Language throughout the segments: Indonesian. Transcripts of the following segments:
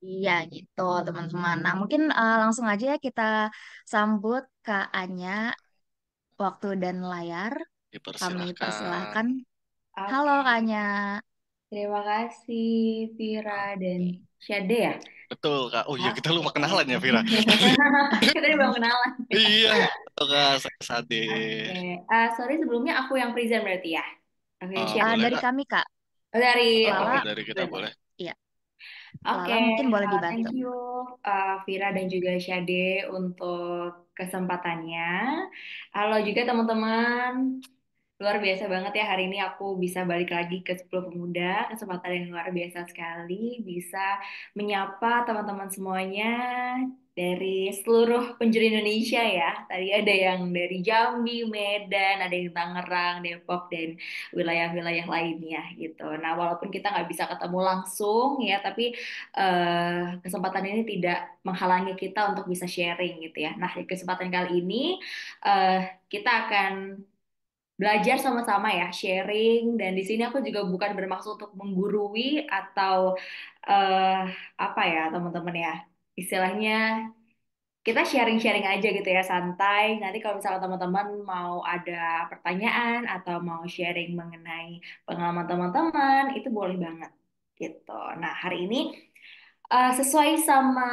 Iya gitu teman-teman. Nah mungkin langsung aja ya kita sambut Kak Anya, waktu dan layar. Kami Dipersilahkan. persilahkan. Halo Oke, Kak Anya. terima kasih Vira dan Oke. Syade ya. Betul, Kak. Oh iya, kita Oke. lupa kenalan ya, Vira. Kita udah belum kenalan. Iya, betul, Kak. Saya Sade. Oke, sorry sebelumnya aku yang present berarti ya. Oke, siap. Boleh, Dari Kak. kami Kak, Oh, dari, oke. Lala, Dari kita Berarti. boleh. iya, Oke, Lala mungkin boleh thank dibantu. you Vira dan juga Syade untuk kesempatannya. Halo juga teman-teman. Luar biasa banget ya hari ini aku bisa balik lagi ke 10 Pemuda. Kesempatan yang luar biasa sekali bisa menyapa teman-teman semuanya dari seluruh penjuru Indonesia ya. Tadi ada yang dari Jambi, Medan, ada yang Tangerang, Depok, dan wilayah-wilayah lainnya gitu. Nah, walaupun kita nggak bisa ketemu langsung ya, tapi kesempatan ini tidak menghalangi kita untuk bisa sharing gitu ya. Nah, di kesempatan kali ini kita akan belajar sama-sama ya, sharing. Dan di sini aku juga bukan bermaksud untuk menggurui atau eh apa ya teman-teman ya, istilahnya kita sharing-sharing aja gitu ya, santai. Nanti kalau misalnya teman-teman mau ada pertanyaan atau mau sharing mengenai pengalaman teman-teman, itu boleh banget gitu. Nah, hari ini sesuai sama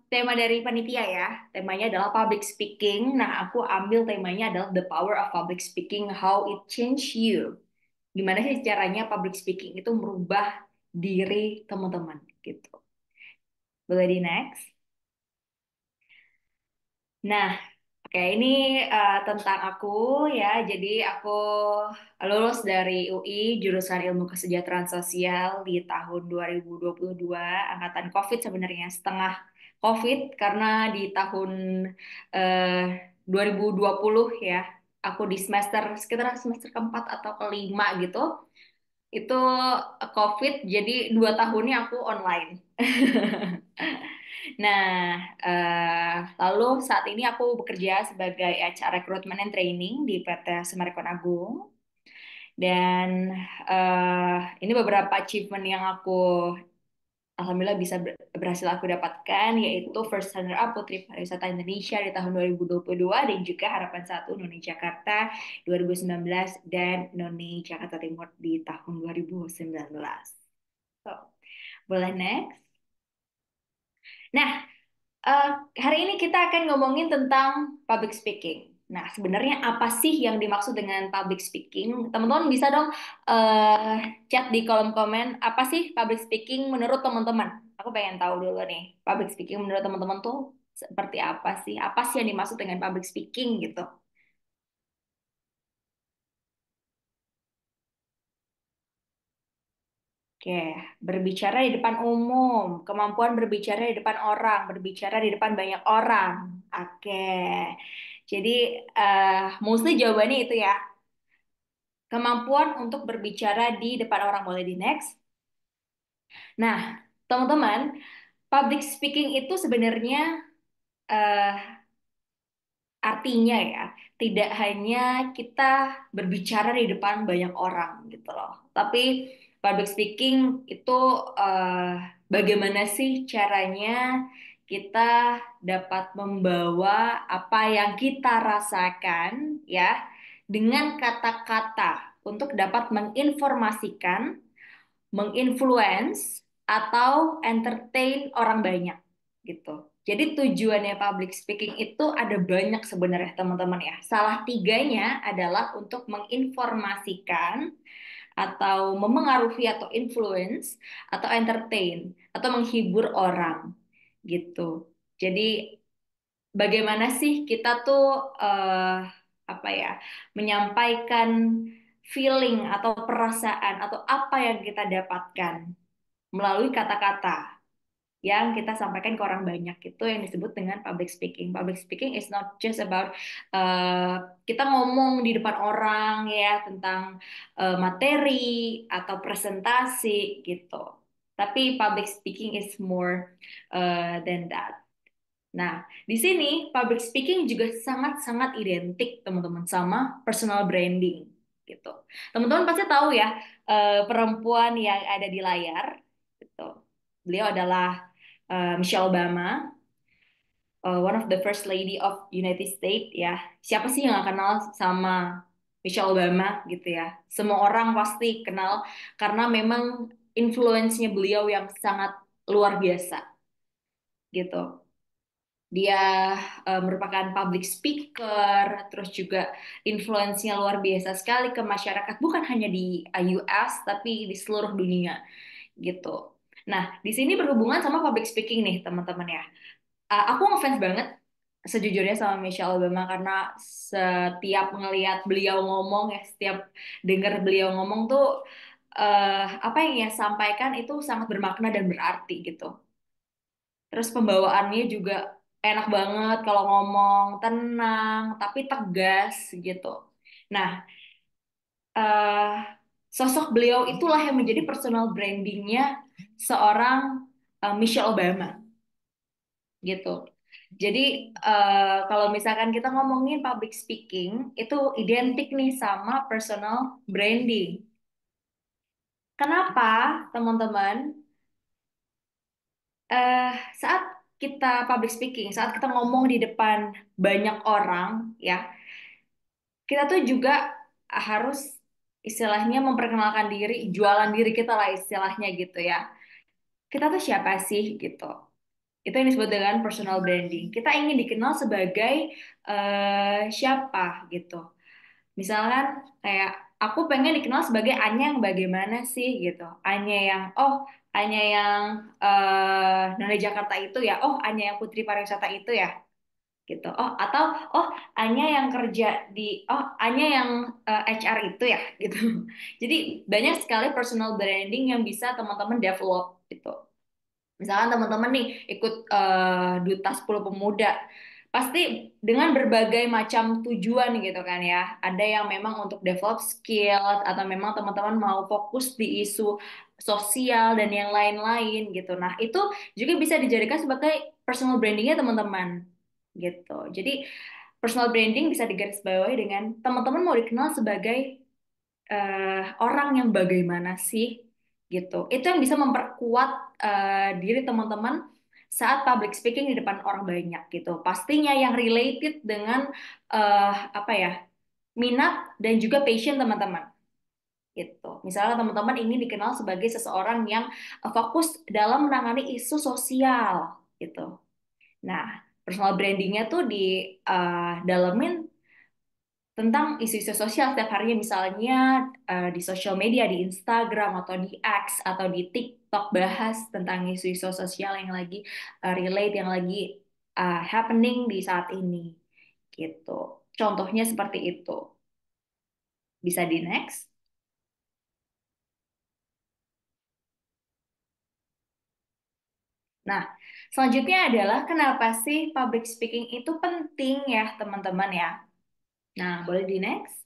tema dari panitia ya, temanya adalah public speaking. Nah, aku ambil temanya adalah the power of public speaking, how it change you. Gimana sih caranya public speaking itu merubah diri teman-teman gitu. Boleh di next. Nah, oke, ini tentang aku ya. Jadi aku lulus dari UI jurusan Ilmu Kesejahteraan Sosial di tahun 2022, angkatan COVID sebenarnya, setengah COVID karena di tahun eh, 2020 ya, aku di semester sekitar semester keempat atau kelima gitu, itu COVID, jadi 2 tahunnya aku online. Nah, lalu saat ini aku bekerja sebagai HR Recruitment and Training di PT Semarikon Agung. Dan ini beberapa achievement yang aku alhamdulillah bisa berhasil aku dapatkan, yaitu First Runner Up Putri Pariwisata Indonesia di tahun 2022 dan juga Harapan 1 Noni Jakarta 2019 dan Noni Jakarta Timur di tahun 2019. So, boleh next. Nah, Eh, hari ini kita akan ngomongin tentang public speaking. Nah, sebenarnya apa sih yang dimaksud dengan public speaking? Teman-teman bisa dong chat di kolom komen, apa sih public speaking menurut teman-teman? Aku pengen tahu dulu nih, public speaking menurut teman-teman tuh seperti apa sih? Apa sih yang dimaksud dengan public speaking gitu? Oke, berbicara di depan umum, kemampuan berbicara di depan orang, berbicara di depan banyak orang. Oke, jadi mostly jawabannya itu ya, kemampuan untuk berbicara di depan orang. Boleh di next. Nah, teman-teman, public speaking itu sebenarnya eh, artinya ya, tidak hanya kita berbicara di depan banyak orang gitu loh. Tapi public speaking itu eh, bagaimana sih caranya kita dapat membawa apa yang kita rasakan ya dengan kata-kata untuk dapat menginformasikan, menginfluence atau entertain orang banyak gitu. Jadi tujuannya public speaking itu ada banyak sebenarnya teman-teman ya. Salah tiganya adalah untuk menginformasikan atau memengaruhi atau influence atau entertain atau menghibur orang gitu. Jadi bagaimana sih kita tuh apa ya, menyampaikan feeling atau perasaan atau apa yang kita dapatkan melalui kata-kata yang kita sampaikan ke orang banyak, itu yang disebut dengan public speaking. Public speaking is not just about kita ngomong di depan orang ya tentang materi atau presentasi gitu. Tapi public speaking is more than that. Nah, di sini public speaking juga sangat-sangat identik teman-teman sama personal branding gitu. Teman-teman pasti tahu ya perempuan yang ada di layar gitu. Beliau adalah Michelle Obama, one of the first lady of United States ya. Siapa sih yang gak kenal sama Michelle Obama gitu ya? Semua orang pasti kenal karena memang influence-nya beliau yang sangat luar biasa gitu. Dia merupakan public speaker, terus juga influence-nya luar biasa sekali ke masyarakat, bukan hanya di US tapi di seluruh dunia gitu. Nah, di sini berhubungan sama public speaking nih teman-teman ya. Aku ngefans banget sejujurnya sama Michelle Obama karena setiap ngelihat beliau ngomong ya, setiap dengar beliau ngomong tuh apa yang ia sampaikan itu sangat bermakna dan berarti gitu. Terus pembawaannya juga enak banget kalau ngomong, tenang tapi tegas gitu. Nah, eh, sosok beliau itulah yang menjadi personal brandingnya seorang Michelle Obama gitu. Jadi kalau misalkan kita ngomongin public speaking itu identik nih sama personal branding. Kenapa, teman-teman? eh Saat kita public speaking, saat kita ngomong di depan banyak orang, ya, kita tuh juga harus istilahnya memperkenalkan diri, jualan diri kita lah istilahnya gitu ya. Kita tuh siapa sih gitu. Itu yang disebut dengan personal branding. Kita ingin dikenal sebagai siapa gitu. Misalkan kayak aku pengen dikenal sebagai Anya yang bagaimana sih gitu. Anya yang Anya yang Nona Jakarta itu ya. Oh, Anya yang Putri Pariwisata itu ya gitu. Atau Anya yang kerja di Anya yang HR itu ya gitu. Jadi banyak sekali personal branding yang bisa teman-teman develop gitu. Misalkan teman-teman nih ikut Duta 10 Pemuda, pasti dengan berbagai macam tujuan gitu kan ya. Ada yang memang untuk develop skill atau memang teman-teman mau fokus di isu sosial dan yang lain-lain gitu. Nah, itu juga bisa dijadikan sebagai personal brandingnya teman-teman gitu. Jadi personal branding bisa digarisbawahi dengan teman-teman mau dikenal sebagai orang yang bagaimana sih gitu. Itu yang bisa memperkuat diri teman-teman saat public speaking di depan orang banyak gitu. Pastinya yang related dengan apa ya, minat dan juga passion teman-teman gitu. Misalnya teman-teman ingin dikenal sebagai seseorang yang fokus dalam menangani isu sosial gitu. Nah, personal brandingnya tuh di dalemin tentang isu-isu sosial setiap harinya, misalnya di sosial media, di Instagram atau di X atau di TikTok, bahas tentang isu-isu sosial yang lagi relate, yang lagi happening di saat ini gitu. Contohnya seperti itu. Bisa di next. Nah, selanjutnya adalah kenapa sih public speaking itu penting ya teman-teman ya. Nah, boleh di next.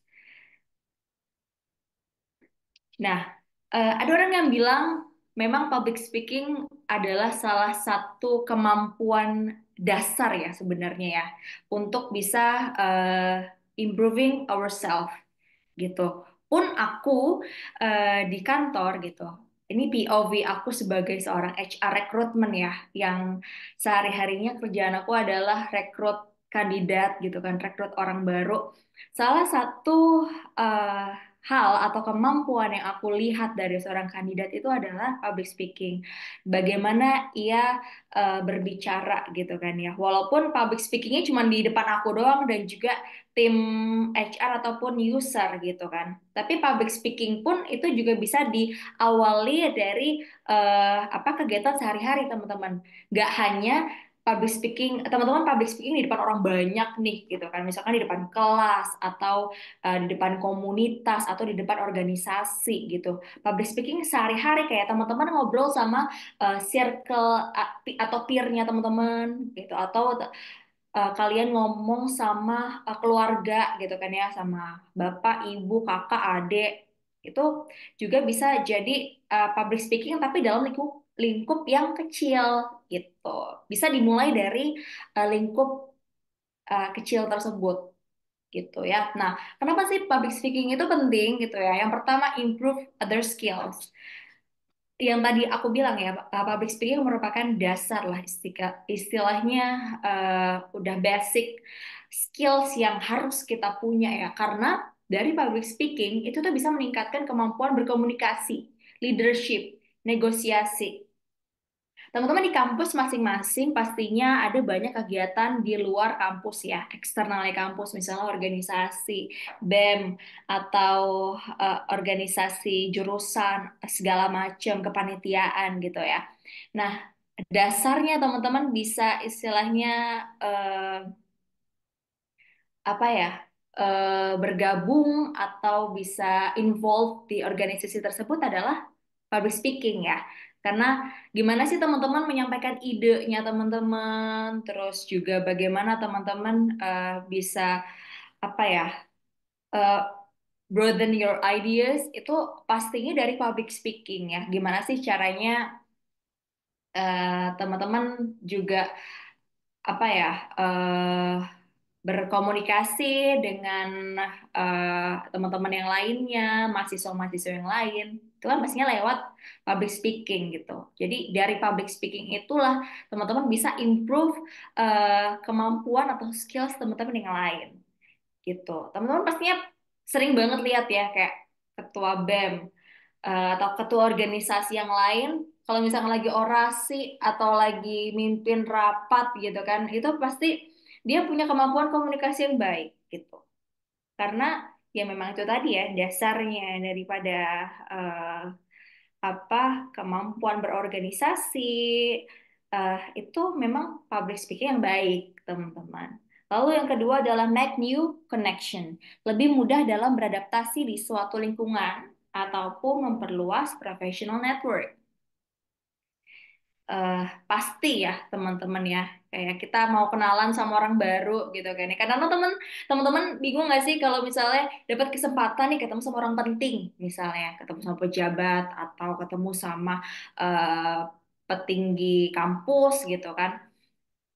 Nah, ada orang yang bilang memang public speaking adalah salah satu kemampuan dasar ya sebenarnya ya untuk bisa improving ourselves gitu. Pun aku di kantor gitu. Ini POV aku sebagai seorang HR recruitment ya, yang sehari-harinya kerjaan aku adalah rekrut kandidat gitu kan, rekrut orang baru. Salah satu eh, hal atau kemampuan yang aku lihat dari seorang kandidat itu adalah public speaking. Bagaimana ia berbicara gitu kan ya. Walaupun public speakingnya cuma di depan aku doang dan juga tim HR ataupun user gitu kan. Tapi public speaking pun itu juga bisa diawali dari apa kegiatan sehari-hari teman-teman. Gak hanya public speaking, teman-teman public speaking di depan orang banyak nih gitu kan. Misalkan di depan kelas atau di depan komunitas atau di depan organisasi gitu. Public speaking sehari-hari kayak teman-teman ngobrol sama circle atau peer-nya teman-teman gitu atau kalian ngomong sama keluarga gitu kan ya, sama bapak, ibu, kakak, adik, itu juga bisa jadi public speaking tapi dalam lingkup lingkup yang kecil gitu. Bisa dimulai dari lingkup kecil tersebut gitu ya. Nah, kenapa sih public speaking itu penting gitu ya? Yang pertama, improve other skills. yang tadi aku bilang ya, public speaking merupakan dasar lah istilahnya, udah basic skills yang harus kita punya ya. Karena dari public speaking itu tuh bisa meningkatkan kemampuan berkomunikasi, leadership, negosiasi. Teman-teman di kampus masing-masing pastinya ada banyak kegiatan di luar kampus ya, eksternalnya kampus, misalnya organisasi, BEM, atau organisasi jurusan, segala macam, kepanitiaan gitu ya. Nah, dasarnya teman-teman bisa istilahnya eh, apa ya, bergabung atau bisa involve di organisasi tersebut adalah public speaking ya. Karena gimana sih teman-teman menyampaikan idenya teman-teman, terus juga bagaimana teman-teman bisa apa ya, eh, broaden your ideas, itu pastinya dari public speaking ya. Gimana sih caranya teman-teman juga apa ya, eh, berkomunikasi dengan teman-teman yang lainnya, mahasiswa-mahasiswa yang lain, itu kan pastinya lewat public speaking gitu. Jadi dari public speaking itulah teman-teman bisa improve kemampuan atau skills teman-teman yang lain gitu. Teman-teman pastinya sering banget lihat ya kayak ketua BEM atau ketua organisasi yang lain, kalau misalnya lagi orasi atau lagi mimpin rapat gitu kan, itu pasti dia punya kemampuan komunikasi yang baik gitu. Karena ya memang itu tadi ya dasarnya daripada eh, apa, kemampuan berorganisasi, itu memang public speaking yang baik, teman-teman. Lalu yang kedua adalah make new connection, lebih mudah dalam beradaptasi di suatu lingkungan ataupun memperluas professional network. eh Pasti ya teman-teman ya, kayak kita mau kenalan sama orang baru gitu kan ya. Kadang teman-teman bingung nggak sih kalau misalnya dapat kesempatan nih ketemu sama orang penting, misalnya ketemu sama pejabat atau ketemu sama eh, petinggi kampus gitu kan,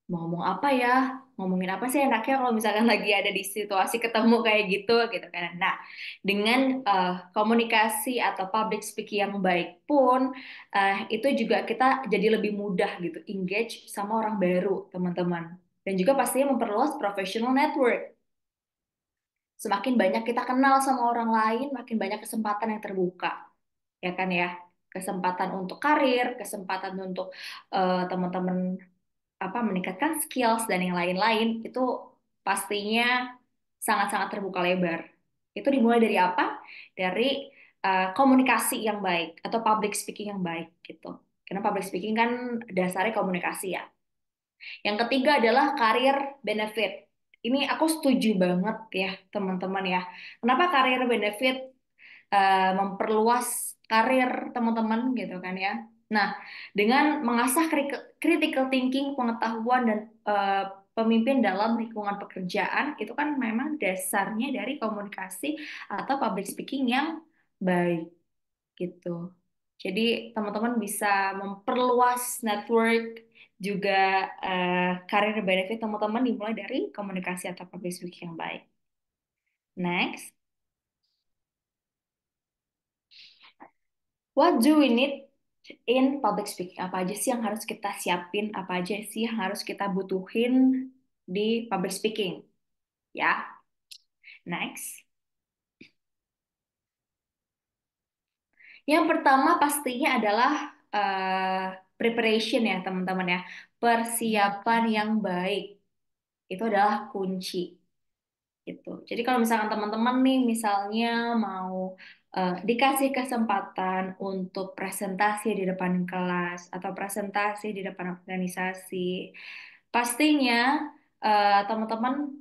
mau ngomong apa ya, ngomongin apa sih enaknya kalau misalkan lagi ada di situasi ketemu kayak gitu kan. Nah, dengan komunikasi atau public speaking yang baik pun, itu juga kita jadi lebih mudah gitu engage sama orang baru, teman-teman. Dan juga pastinya memperluas professional network. Semakin banyak kita kenal sama orang lain, makin banyak kesempatan yang terbuka, ya kan ya. Kesempatan untuk karir, kesempatan untuk teman-teman apa, meningkatkan skills dan yang lain-lain itu pastinya sangat-sangat terbuka lebar. Itu dimulai dari apa? Dari komunikasi yang baik atau public speaking yang baik gitu. Karena public speaking kan dasarnya komunikasi ya. Yang ketiga adalah career benefit. Ini aku setuju banget ya teman-teman ya. Kenapa career benefit memperluas karir teman-teman gitu kan ya. Nah, dengan mengasah critical thinking, pengetahuan dan pemimpin dalam lingkungan pekerjaan, itu kan memang dasarnya dari komunikasi atau public speaking yang baik gitu. Jadi teman-teman bisa memperluas network, juga karir benefit teman-teman dimulai dari komunikasi atau public speaking yang baik. Next. What do we need in public speaking? Apa aja sih yang harus kita siapin? Apa aja sih yang harus kita butuhin di public speaking? Ya, next. Yang pertama pastinya adalah preparation ya teman-teman ya. Persiapan yang baik. Itu adalah kunci. Gitu. Jadi kalau misalkan teman-teman nih misalnya mau dikasih kesempatan untuk presentasi di depan kelas atau presentasi di depan organisasi, pastinya teman-teman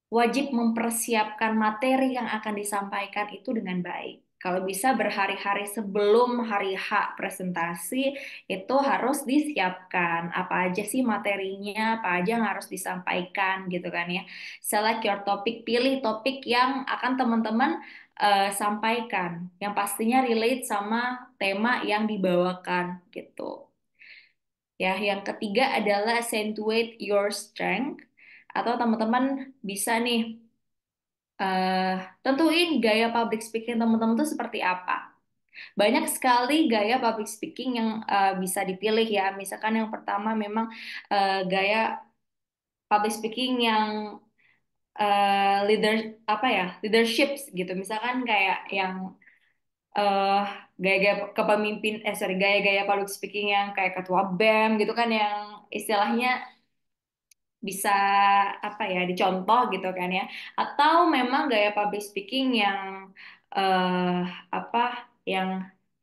wajib mempersiapkan materi yang akan disampaikan itu dengan baik. Kalau bisa berhari-hari sebelum hari H presentasi itu harus disiapkan apa aja sih materinya, apa aja yang harus disampaikan gitu kan ya. Select your topic, pilih topik yang akan teman-teman sampaikan, yang pastinya relate sama tema yang dibawakan gitu. Ya, yang ketiga adalah accentuate your strength, atau teman-teman bisa nih eh tentuin gaya public speaking teman-teman tuh seperti apa. Banyak sekali gaya public speaking yang bisa dipilih ya. Misalkan yang pertama memang gaya public speaking yang leader apa ya leadership gitu. Misalkan kayak yang eh gaya-gaya kepemimpin sorry gaya-gaya public speaking yang kayak ketua BEM gitu kan yang istilahnya bisa apa ya dicontoh gitu kan ya atau memang gaya public speaking yang eh apa yang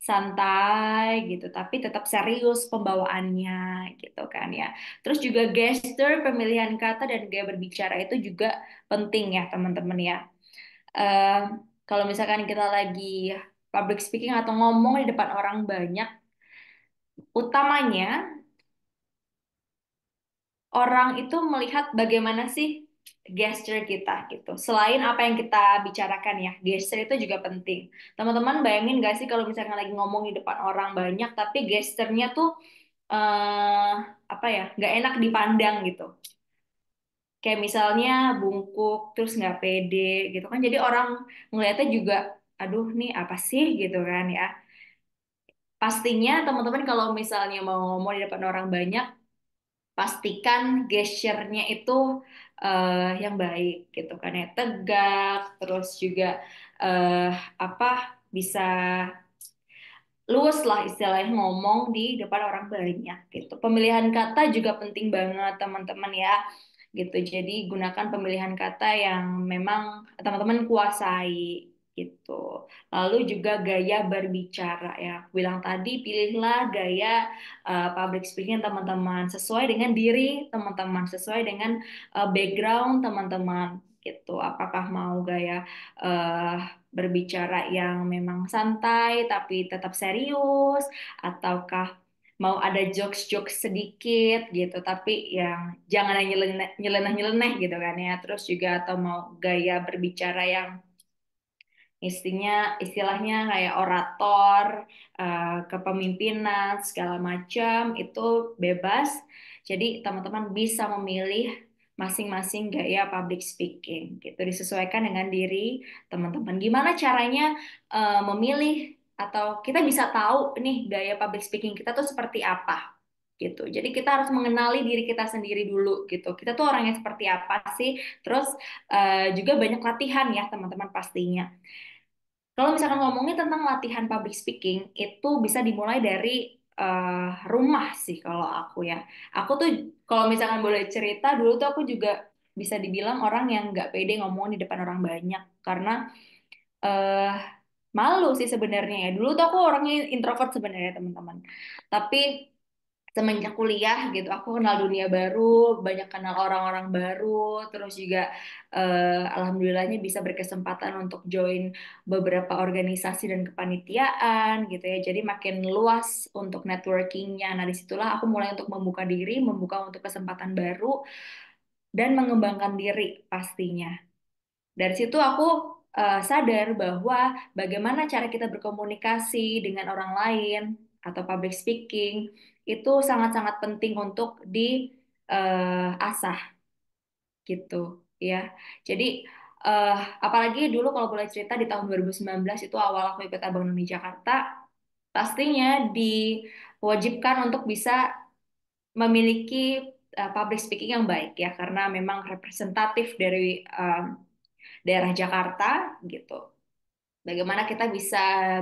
santai gitu tapi tetap serius pembawaannya gitu kan ya terus juga gesture pemilihan kata dan gaya berbicara itu juga penting ya teman-teman ya. Eh Kalau misalkan kita lagi public speaking atau ngomong di depan orang banyak utamanya orang itu melihat bagaimana sih gesture kita gitu. Selain apa yang kita bicarakan ya, gesture itu juga penting. Teman-teman bayangin gak sih kalau misalnya lagi ngomong di depan orang banyak, tapi gesturnya tuh eh apa ya, nggak enak dipandang gitu. Kayak misalnya bungkuk, terus nggak pede gitu kan. Jadi orang ngeliatnya juga, aduh nih apa sih gitu kan ya. Pastinya teman-teman kalau misalnya mau ngomong di depan orang banyak, pastikan gesturnya itu yang baik gitu kan ya tegak terus juga eh, apa bisa luwes lah istilahnya ngomong di depan orang banyak gitu. Pemilihan kata juga penting banget teman-teman ya gitu. Jadi gunakan pemilihan kata yang memang teman-teman kuasai gitu. Lalu juga gaya berbicara ya. Aku bilang tadi pilihlah gaya public speaking teman-teman sesuai dengan diri teman-teman, sesuai dengan background teman-teman gitu. Apakah mau gaya eh, berbicara yang memang santai tapi tetap serius ataukah mau ada jokes-jokes sedikit gitu tapi yang jangan yang nyeleneh-nyeleneh gitu kan ya terus juga atau mau gaya berbicara yang istilahnya kayak orator, kepemimpinan segala macam itu bebas. Jadi teman-teman bisa memilih masing-masing gaya public speaking gitu disesuaikan dengan diri teman-teman. Gimana caranya memilih atau kita bisa tahu nih gaya public speaking kita tuh seperti apa gitu. Jadi kita harus mengenali diri kita sendiri dulu gitu. Kita tuh orangnya seperti apa sih? Terus juga banyak latihan ya teman-teman pastinya. Kalau misalkan ngomongin tentang latihan public speaking, itu bisa dimulai dari rumah sih kalau aku ya. Aku tuh kalau misalkan boleh cerita, dulu tuh aku juga bisa dibilang orang yang nggak pede ngomong di depan orang banyak. Karena eh malu sih sebenarnya ya. Dulu tuh aku orangnya introvert sebenarnya teman-teman. Tapi semenjak kuliah gitu aku kenal dunia baru banyak kenal orang-orang baru terus juga alhamdulillahnya bisa berkesempatan untuk join beberapa organisasi dan kepanitiaan gitu ya jadi makin luas untuk networkingnya nah disitulah aku mulai untuk membuka diri membuka untuk kesempatan baru dan mengembangkan diri pastinya dari situ aku sadar bahwa bagaimana cara kita berkomunikasi dengan orang lain atau public speaking itu sangat-sangat penting untuk diasah gitu ya. Jadi eh, apalagi dulu kalau boleh cerita di tahun 2019 itu awal aku ikut Abang None Jakarta, pastinya diwajibkan untuk bisa memiliki public speaking yang baik ya karena memang representatif dari daerah Jakarta gitu. Bagaimana kita bisa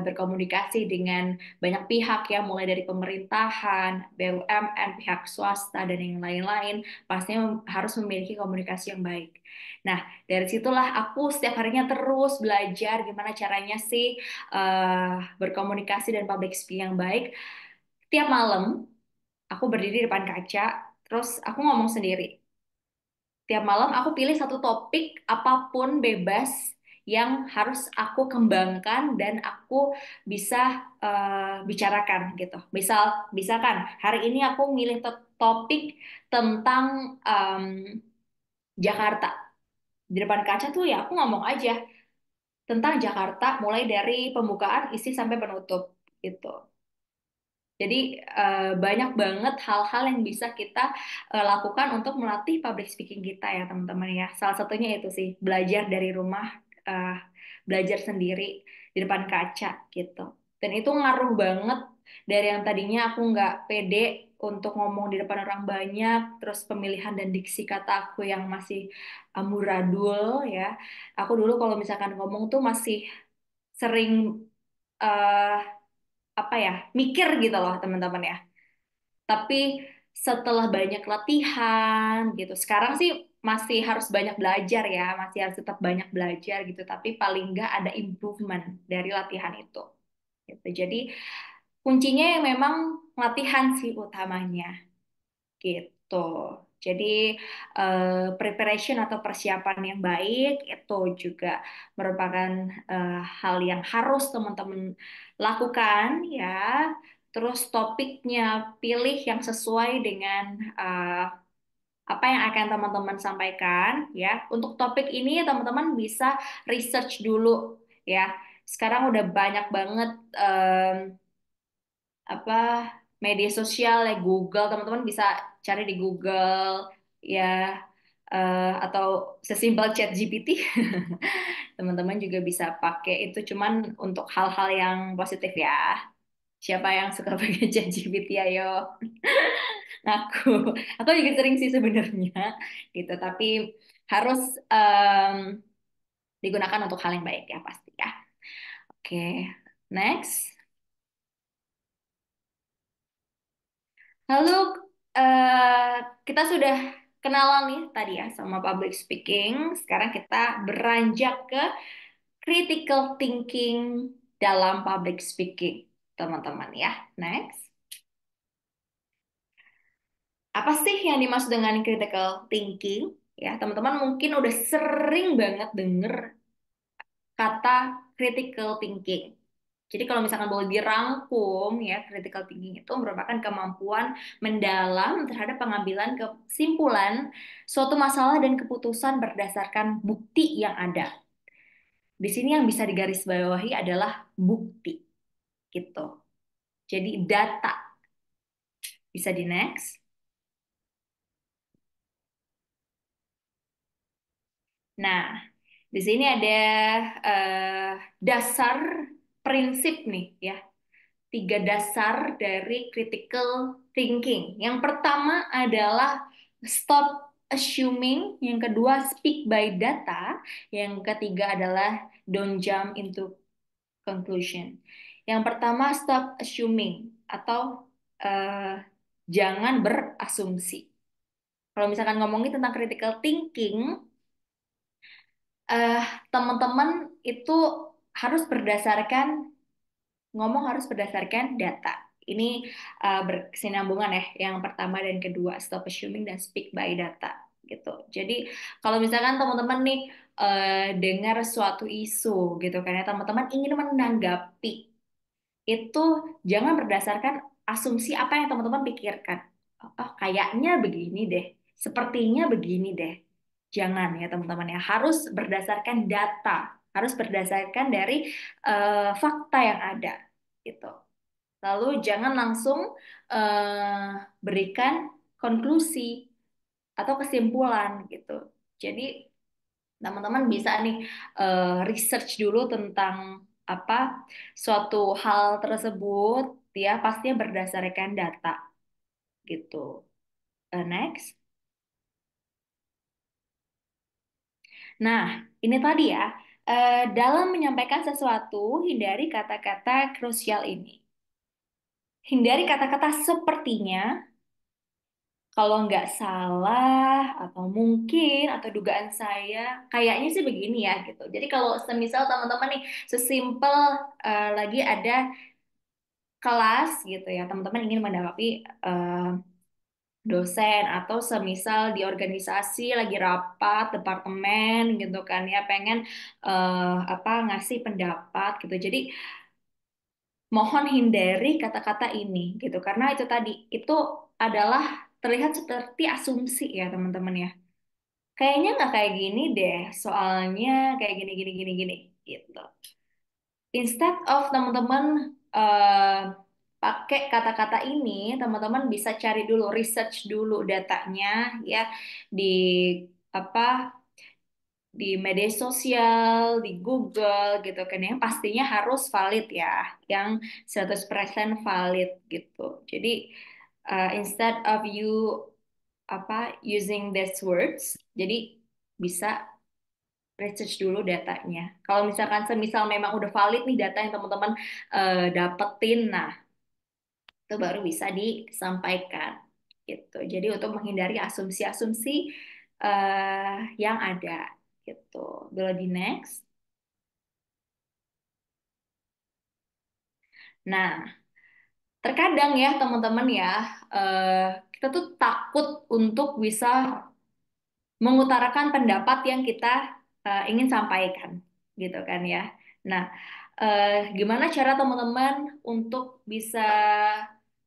berkomunikasi dengan banyak pihak ya, mulai dari pemerintahan, BUMN, pihak swasta, dan yang lain-lain, pastinya harus memiliki komunikasi yang baik. Nah, dari situlah aku setiap harinya terus belajar gimana caranya sih berkomunikasi dan public speaking yang baik. Tiap malam, aku berdiri di depan kaca, terus aku ngomong sendiri tiap malam aku pilih satu topik apapun bebas yang harus aku kembangkan dan aku bisa bicarakan gitu. Misalkan hari ini aku milih topik tentang Jakarta. Di depan kaca tuh ya aku ngomong aja tentang Jakarta mulai dari pembukaan isi sampai penutup gitu. Jadi banyak banget hal-hal yang bisa kita lakukan untuk melatih public speaking kita ya teman-teman ya. Salah satunya itu sih belajar dari rumah, eh, belajar sendiri di depan kaca gitu. Dan itu ngaruh banget dari yang tadinya aku nggak pede untuk ngomong di depan orang banyak, terus pemilihan dan diksi kata aku yang masih amburadul ya. Aku dulu kalau misalkan ngomong tuh masih sering eh apa ya, mikir gitu loh teman-teman ya. Tapi setelah banyak latihan gitu, sekarang sih masih harus banyak belajar ya, masih harus tetap banyak belajar gitu. Tapi paling nggak ada improvement dari latihan itu. Gitu. Jadi kuncinya yang memang latihan sih utamanya gitu. Jadi preparation atau persiapan yang baik itu juga merupakan hal yang harus teman-teman lakukan ya. Terus topiknya pilih yang sesuai dengan apa yang akan teman-teman sampaikan ya. Untuk topik ini teman-teman bisa research dulu ya. Sekarang udah banyak banget apa media sosial ya, Google, teman-teman bisa cari di Google ya, atau sesimpel chat GPT. Teman-teman juga bisa pakai itu, cuman untuk hal-hal yang positif ya. Siapa yang suka pakai chat GPT, ayo ngaku. Aku juga sering sih sebenarnya gitu, tapi harus em, digunakan untuk hal yang baik ya pasti ya. Oke, next. Lalu eh, kita sudah kenalan nih tadi ya sama public speaking. Sekarang kita beranjak ke critical thinking dalam public speaking, teman-teman ya. Next. Apa sih yang dimaksud dengan critical thinking? Ya, teman-teman mungkin udah sering banget denger kata critical thinking. Jadi kalau misalkan boleh dirangkum ya, critical thinking itu merupakan kemampuan mendalam terhadap pengambilan kesimpulan suatu masalah dan keputusan berdasarkan bukti yang ada. Di sini yang bisa digarisbawahi adalah bukti gitu. Jadi data. Bisa di next. Nah, di sini ada eh, dasar prinsip nih ya, tiga dasar dari critical thinking. Yang pertama adalah stop assuming, yang kedua speak by data, yang ketiga adalah don't jump into conclusion. Yang pertama stop assuming atau eh, jangan berasumsi. Kalau misalkan ngomongin tentang critical thinking, eh, teman-teman itu harus berdasarkan ngomong harus berdasarkan data. Ini berkesinambungan ya, yang pertama dan kedua, stop assuming dan speak by data gitu. Jadi kalau misalkan teman-teman nih dengar suatu isu gitu kan ya, teman-teman ingin menanggapi itu, jangan berdasarkan asumsi apa yang teman-teman pikirkan. Oh, kayaknya begini deh, sepertinya begini deh. Jangan ya teman-teman ya, harus berdasarkan data, harus berdasarkan dari fakta yang ada gitu. Lalu jangan langsung berikan konklusi atau kesimpulan gitu. Jadi teman-teman bisa nih research dulu tentang apa suatu hal tersebut ya, pastinya berdasarkan data gitu. Next. Nah, ini tadi ya, dalam menyampaikan sesuatu hindari kata-kata krusial ini. Hindari kata-kata sepertinya, kalau nggak salah, atau mungkin, atau dugaan saya, kayaknya sih begini ya gitu. Jadi kalau semisal teman-teman nih sesimpel lagi ada kelas gitu ya, teman-teman ingin menanggapi dosen, atau semisal di organisasi lagi rapat departemen gitu kan ya, pengen apa ngasih pendapat gitu. Jadi mohon hindari kata-kata ini gitu, karena itu tadi itu adalah terlihat seperti asumsi ya teman-teman ya. Kayaknya nggak kayak gini deh, soalnya kayak gini gini gini gini gitu. Instead of teman-teman pakai kata-kata ini, teman-teman bisa cari dulu, research dulu datanya ya, di apa di media sosial, di Google gitu kan ya, pastinya harus valid ya, yang 100% valid gitu. Jadi instead of you using these words, jadi bisa research dulu datanya. Kalau misalkan semisal memang udah valid nih data yang teman-teman dapetin, nah itu baru bisa disampaikan gitu. Jadi untuk menghindari asumsi-asumsi yang ada gitu. Boleh di next. Nah, terkadang ya teman-teman ya, eh, kita tuh takut untuk bisa mengutarakan pendapat yang kita ingin sampaikan, gitu kan ya. Nah, gimana cara teman-teman untuk bisa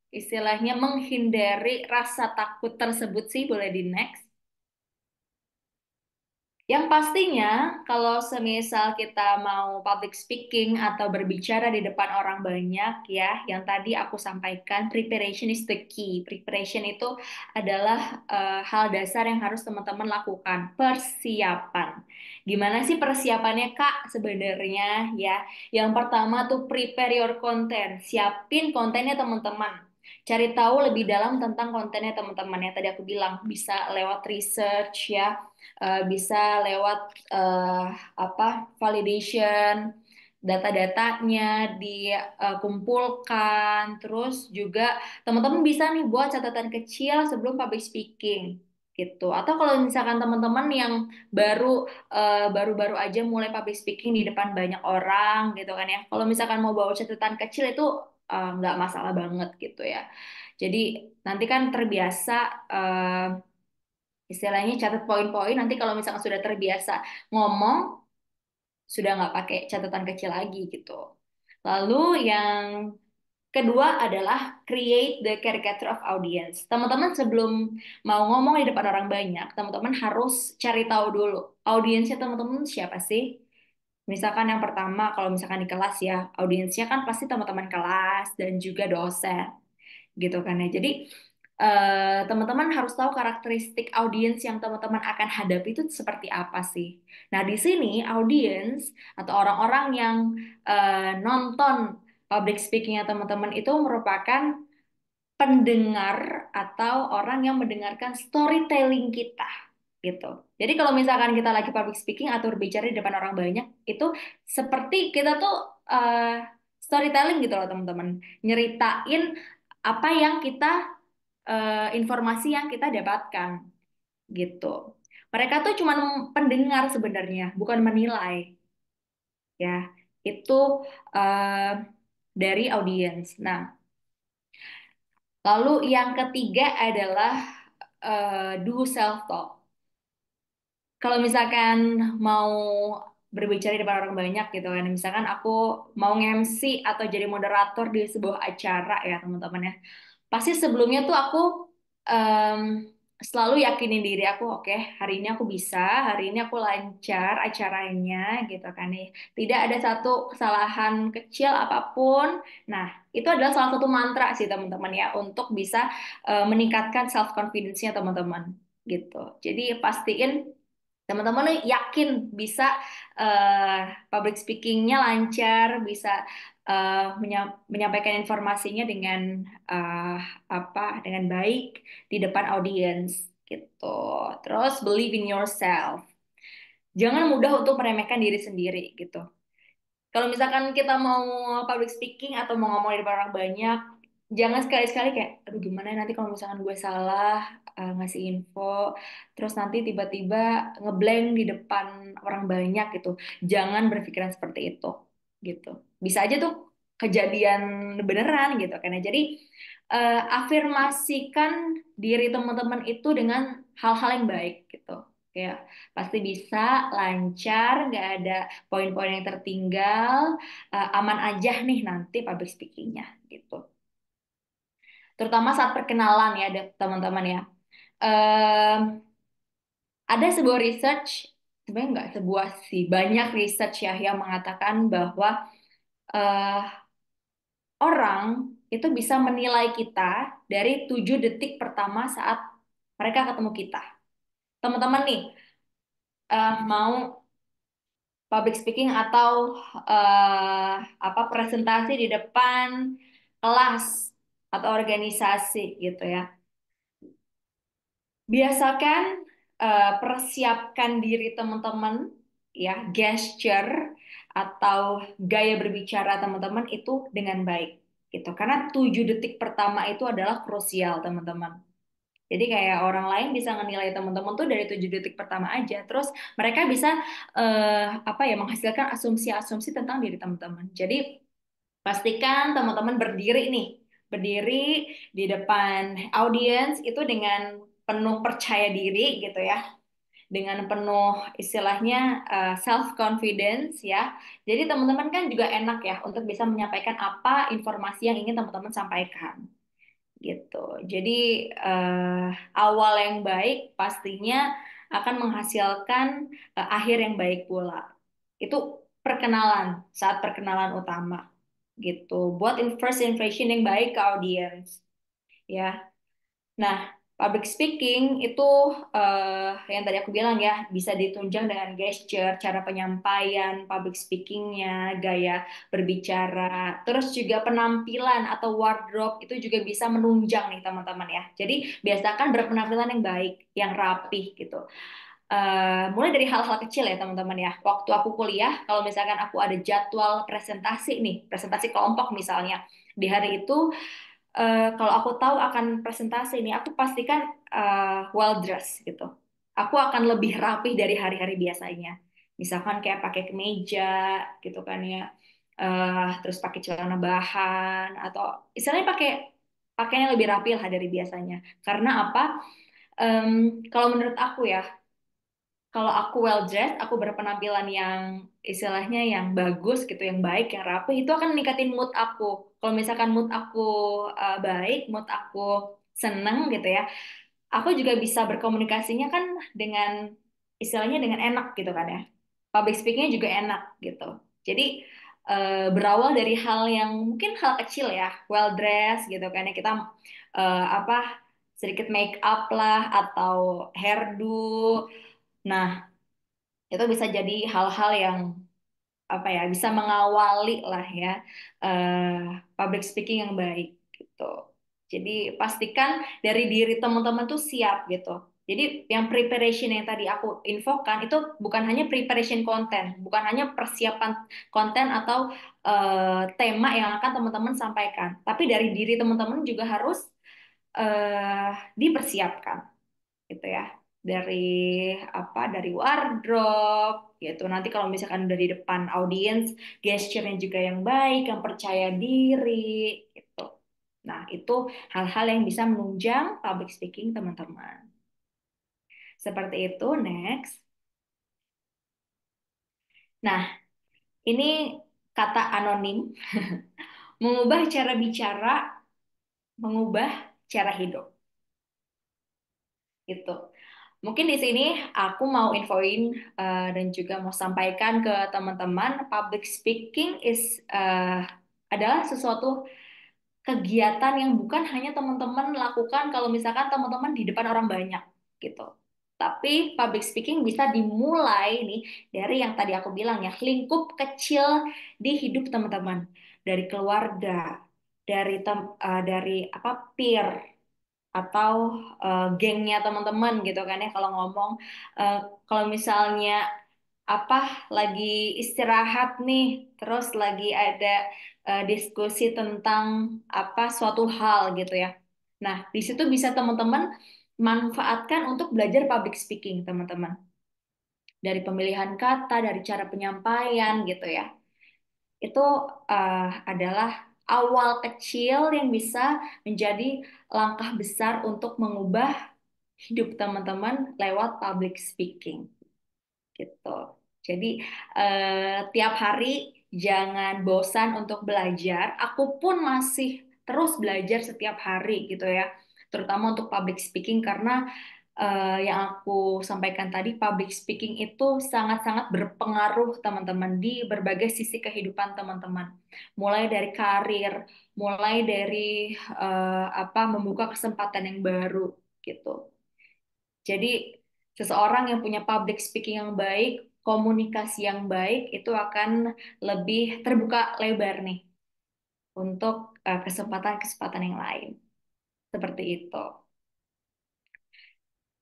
istilahnya menghindari rasa takut tersebut sih? Boleh di next. Yang pastinya, kalau semisal kita mau public speaking atau berbicara di depan orang banyak ya, yang tadi aku sampaikan, preparation is the key. Preparation itu adalah hal dasar yang harus teman-teman lakukan, persiapan. Gimana sih persiapannya, Kak? Sebenarnya ya, yang pertama tuh prepare your content, siapin kontennya teman-teman. Cari tahu lebih dalam tentang kontennya teman-teman ya. Tadi aku bilang bisa lewat research ya, bisa lewat eh, validation, data-datanya dikumpulkan, terus juga teman-teman bisa nih buat catatan kecil sebelum public speaking gitu. Atau kalau misalkan teman-teman yang baru-baru aja mulai public speaking di depan banyak orang gitu kan ya, kalau misalkan mau bawa catatan kecil itu nggak masalah banget gitu ya. Jadi nanti kan terbiasa, istilahnya catat poin-poin, nanti kalau misalkan sudah terbiasa ngomong, sudah nggak pakai catatan kecil lagi gitu. Lalu yang kedua adalah create the caricature of audience. Teman-teman sebelum mau ngomong di depan orang banyak, teman-teman harus cari tahu dulu audiensnya teman-teman siapa sih. Misalkan yang pertama, kalau misalkan di kelas ya, audiensnya kan pasti teman-teman kelas dan juga dosen gitu kan ya. Jadi teman-teman harus tahu karakteristik audiens yang teman-teman akan hadapi itu seperti apa sih. Nah, di sini audiens atau orang-orang yang nonton public speaking-nya teman-teman itu merupakan pendengar atau orang yang mendengarkan storytelling kita gitu. Jadi kalau misalkan kita lagi public speaking atau berbicara di depan orang banyak, itu seperti kita tuh storytelling gitu loh teman-teman. Nyeritain apa yang kita informasi yang kita dapatkan gitu. Mereka tuh cuma pendengar sebenarnya, bukan menilai ya. Itu eh, dari audiens. Nah, lalu yang ketiga adalah do self talk. Kalau misalkan mau berbicara di depan orang banyak gitu kan, misalkan aku mau nge-MC atau jadi moderator di sebuah acara ya teman-teman ya, pasti sebelumnya tuh aku em, selalu yakinin diri aku, oke, hari ini aku bisa, hari ini aku lancar acaranya gitu kan nih. Tidak ada satu kesalahan kecil apapun. Nah, itu adalah salah satu mantra sih teman-teman ya untuk bisa meningkatkan self confidence-nya teman-teman gitu. Jadi pastiin teman-teman nih yakin bisa public speaking-nya lancar, bisa menyampaikan informasinya dengan eh, dengan baik di depan audiens gitu. Terus believe in yourself. Jangan mudah untuk meremehkan diri sendiri gitu. Kalau misalkan kita mau public speaking atau mau ngomong di depan orang banyak, jangan sekali-sekali kayak, aduh gimana ya nanti kalau misalkan gue salah ngasih info, terus nanti tiba-tiba ngeblank di depan orang banyak gitu. Jangan berpikiran seperti itu, gitu. Bisa aja tuh kejadian beneran gitu kan ya. Jadi afirmasikan diri teman-teman itu dengan hal-hal yang baik gitu. Ya, pasti bisa lancar, nggak ada poin-poin yang tertinggal, aman aja nih nanti public speaking-nya gitu. Terutama saat perkenalan ya teman-teman ya. Em, ada sebuah research, sebenarnya nggak sebuah sih, banyak research ya yang mengatakan bahwa eh, orang itu bisa menilai kita dari 7 detik pertama saat mereka ketemu kita. Teman-teman nih, mau public speaking atau apa presentasi di depan kelas atau organisasi gitu ya. Biasakan persiapkan diri teman-teman ya, gesture atau gaya berbicara teman-teman itu dengan baik gitu. Karena 7 detik pertama itu adalah krusial teman-teman. Jadi kayak orang lain bisa menilai teman-teman tuh dari 7 detik pertama aja. Terus mereka bisa apa ya, menghasilkan asumsi-asumsi tentang diri teman-teman. Jadi pastikan teman-teman berdiri nih, berdiri di depan audiens itu dengan penuh percaya diri gitu ya, dengan penuh istilahnya self confidence ya. Jadi teman-teman kan juga enak ya untuk bisa menyampaikan apa informasi yang ingin teman-teman sampaikan gitu. Jadi awal yang baik pastinya akan menghasilkan akhir yang baik pula. Itu perkenalan, saat perkenalan utama gitu. Buat first impression yang baik ke audiens ya. Nah, public speaking itu yang tadi aku bilang ya, bisa ditunjang dengan gesture, cara penyampaian, public speakingnya, gaya berbicara, terus juga penampilan atau wardrobe itu juga bisa menunjang nih teman-teman ya. Jadi biasakan berpenampilan yang baik, yang rapih gitu. Mulai dari hal-hal kecil ya teman-teman ya. Waktu aku kuliah, kalau misalkan aku ada jadwal presentasi nih, presentasi kelompok misalnya, di hari itu kalau aku tahu akan presentasi ini, aku pastikan well dressed gitu. Aku akan lebih rapih dari hari-hari biasanya. Misalkan kayak pakai kemeja gitu kan ya, terus pakai celana bahan atau istilahnya pakai pakaian yang lebih rapi lah dari biasanya. Karena apa? Kalau menurut aku ya, kalau aku well dressed, aku berpenampilan yang istilahnya yang bagus gitu, yang baik, yang rapi, itu akan meningkatin mood aku. Kalau misalkan mood aku baik, mood aku seneng gitu ya, aku juga bisa berkomunikasinya kan dengan istilahnya dengan enak gitu kan ya. Public speakingnya juga enak gitu. Jadi berawal dari hal yang mungkin hal kecil ya, well dressed gitu kan ya, kita apa sedikit make up lah atau hairdo. Nah, itu bisa jadi hal-hal yang apa ya, bisa mengawali lah ya public speaking yang baik gitu. Jadi pastikan dari diri teman-teman tuh siap gitu. Jadi yang preparation yang tadi aku infokan itu bukan hanya preparation konten, bukan hanya persiapan konten atau tema yang akan teman-teman sampaikan, tapi dari diri teman-teman juga harus eh, dipersiapkan gitu ya, dari apa, dari wardrobe gitu. Nanti kalau misalkan dari depan audiens, gesturenya juga yang baik, yang percaya diri gitu. Nah, itu hal-hal yang bisa menunjang public speaking teman-teman. Seperti itu. Next. Nah, ini kata anonim. Mengubah cara bicara, mengubah cara hidup gitu. Mungkin di sini aku mau infoin dan juga mau sampaikan ke teman-teman, public speaking adalah sesuatu kegiatan yang bukan hanya teman-teman lakukan kalau misalkan teman-teman di depan orang banyak gitu. Tapi public speaking bisa dimulai nih dari yang tadi aku bilang ya, lingkup kecil di hidup teman-teman, dari keluarga, dari apa, peer atau gengnya teman-teman gitu kan ya. Kalau ngomong eh, kalau misalnya apa, lagi istirahat nih, terus lagi ada diskusi tentang apa suatu hal gitu ya. Nah, di situ bisa teman-teman manfaatkan untuk belajar public speaking teman-teman, dari pemilihan kata, dari cara penyampaian gitu ya. Itu adalah awal kecil yang bisa menjadi langkah besar untuk mengubah hidup teman-teman lewat public speaking gitu. Jadi tiap hari jangan bosan untuk belajar. Aku pun masih terus belajar setiap hari gitu ya, terutama untuk public speaking karena yang aku sampaikan tadi, public speaking itu sangat-sangat berpengaruh teman-teman di berbagai sisi kehidupan teman-teman. Mulai dari karir, mulai dari apa, membuka kesempatan yang baru gitu. Jadi Seseorang yang punya public speaking yang baik, komunikasi yang baik, itu akan lebih terbuka lebar nih untuk kesempatan-kesempatan yang lain. Seperti itu.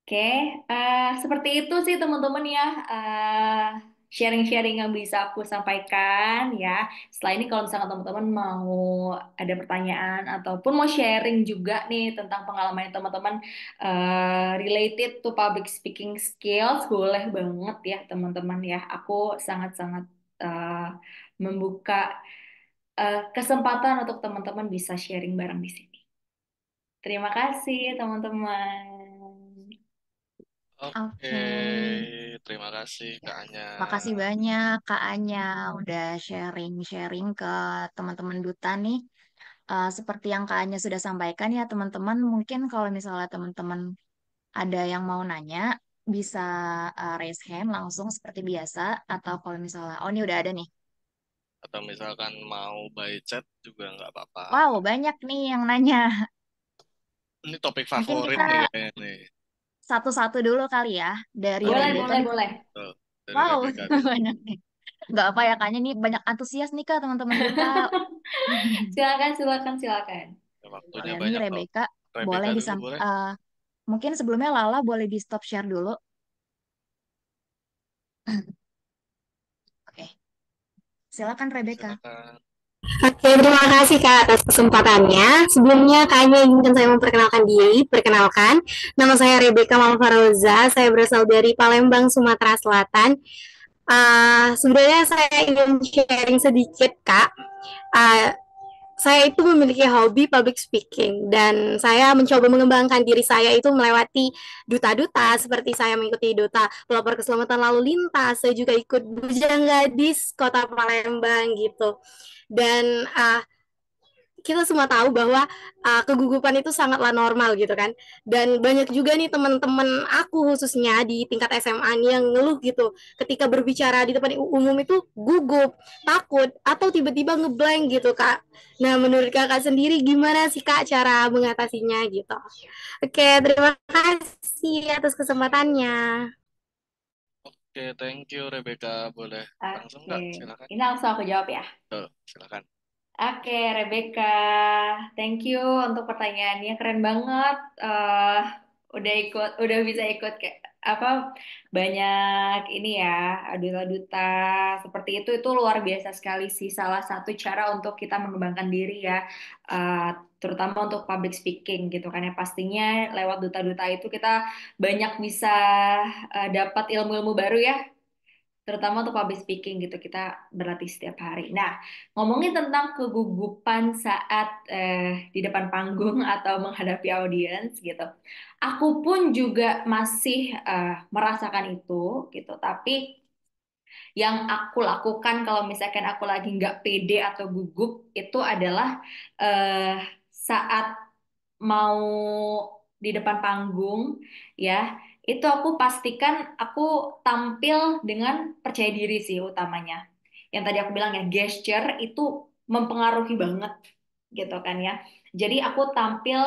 Oke, seperti itu sih teman-teman ya, sharing-sharing yang bisa aku sampaikan ya. Setelah ini kalau misalkan teman-teman mau ada pertanyaan ataupun mau sharing juga nih tentang pengalaman teman-teman related to public speaking skills, boleh banget ya teman-teman ya. Aku sangat-sangat membuka kesempatan untuk teman-teman bisa sharing bareng di sini. Terima kasih teman-teman. Oke, Oke. terima kasih Kak Anya. Makasih banyak Kak Anya udah sharing-sharing ke teman-teman Duta nih. Seperti yang Kak Anya sudah sampaikan ya teman-teman, mungkin kalau misalnya teman-teman ada yang mau nanya, bisa raise hand langsung seperti biasa. Atau kalau misalnya, oh ini udah ada nih. Atau misalkan mau by chat juga nggak apa-apa. Wow, banyak nih yang nanya. Ini topik Mungkin favorit kita nih kayaknya nih. satu-satu dulu kali ya. Dari Oke, Boleh, Rebecca boleh, nih. boleh. tuh, dari Wow, Rebecca dulu. banyak nih. Nggak apa ya, kayaknya nih banyak antusias nih Kak teman-teman Duta. Silakan, silakan, silakan. Ya, waktunya Ya, nih banyak kok. Rebecca, Rebecca boleh dulu boleh? mungkin sebelumnya Lala boleh di stop share dulu. Oke, silakan Rebecca. Silakan. Oke, terima kasih Kak atas kesempatannya. Sebelumnya kayaknya izinkan saya memperkenalkan diri. Perkenalkan, nama saya Rebecca Malvaroza. Saya berasal dari Palembang, Sumatera Selatan. Sebenarnya saya ingin sharing sedikit Kak. Uh, saya itu memiliki hobi public speaking dan saya mencoba mengembangkan diri saya itu melewati duta-duta seperti saya mengikuti duta pelopor keselamatan lalu lintas, saya juga ikut Bujang Gadis Kota Palembang gitu. Dan kita semua tahu bahwa kegugupan itu sangatlah normal gitu kan. Dan banyak juga nih teman-teman aku khususnya di tingkat SMA nih yang ngeluh gitu ketika berbicara di depan umum itu gugup, takut atau tiba-tiba ngeblank gitu Kak. Nah, menurut Kakak sendiri gimana sih Kak cara mengatasinya gitu? Oke, terima kasih atas kesempatannya. Oke, thank you Rebecca. Boleh langsung Oke, Kak, silakan. ini langsung aku jawab ya. Tuh, silakan. Oke, Rebecca, thank you untuk pertanyaannya, keren banget. Udah bisa ikut kayak apa banyak ini ya, duta-duta seperti itu luar biasa sekali sih. Salah satu cara untuk kita mengembangkan diri ya, eh, terutama untuk public speaking gitu kan ya. Pastinya lewat duta-duta itu kita banyak bisa dapat ilmu-ilmu baru ya, terutama untuk public speaking gitu kita berlatih setiap hari. Nah, ngomongin tentang kegugupan saat di depan panggung atau menghadapi audiens gitu, aku pun juga masih merasakan itu gitu. Tapi yang aku lakukan kalau misalkan aku lagi nggak pede atau gugup itu adalah eh, saat mau di depan panggung ya, itu aku pastikan aku tampil dengan percaya diri sih utamanya. Yang tadi aku bilang ya, gesture itu mempengaruhi banget gitu kan ya. Jadi aku tampil,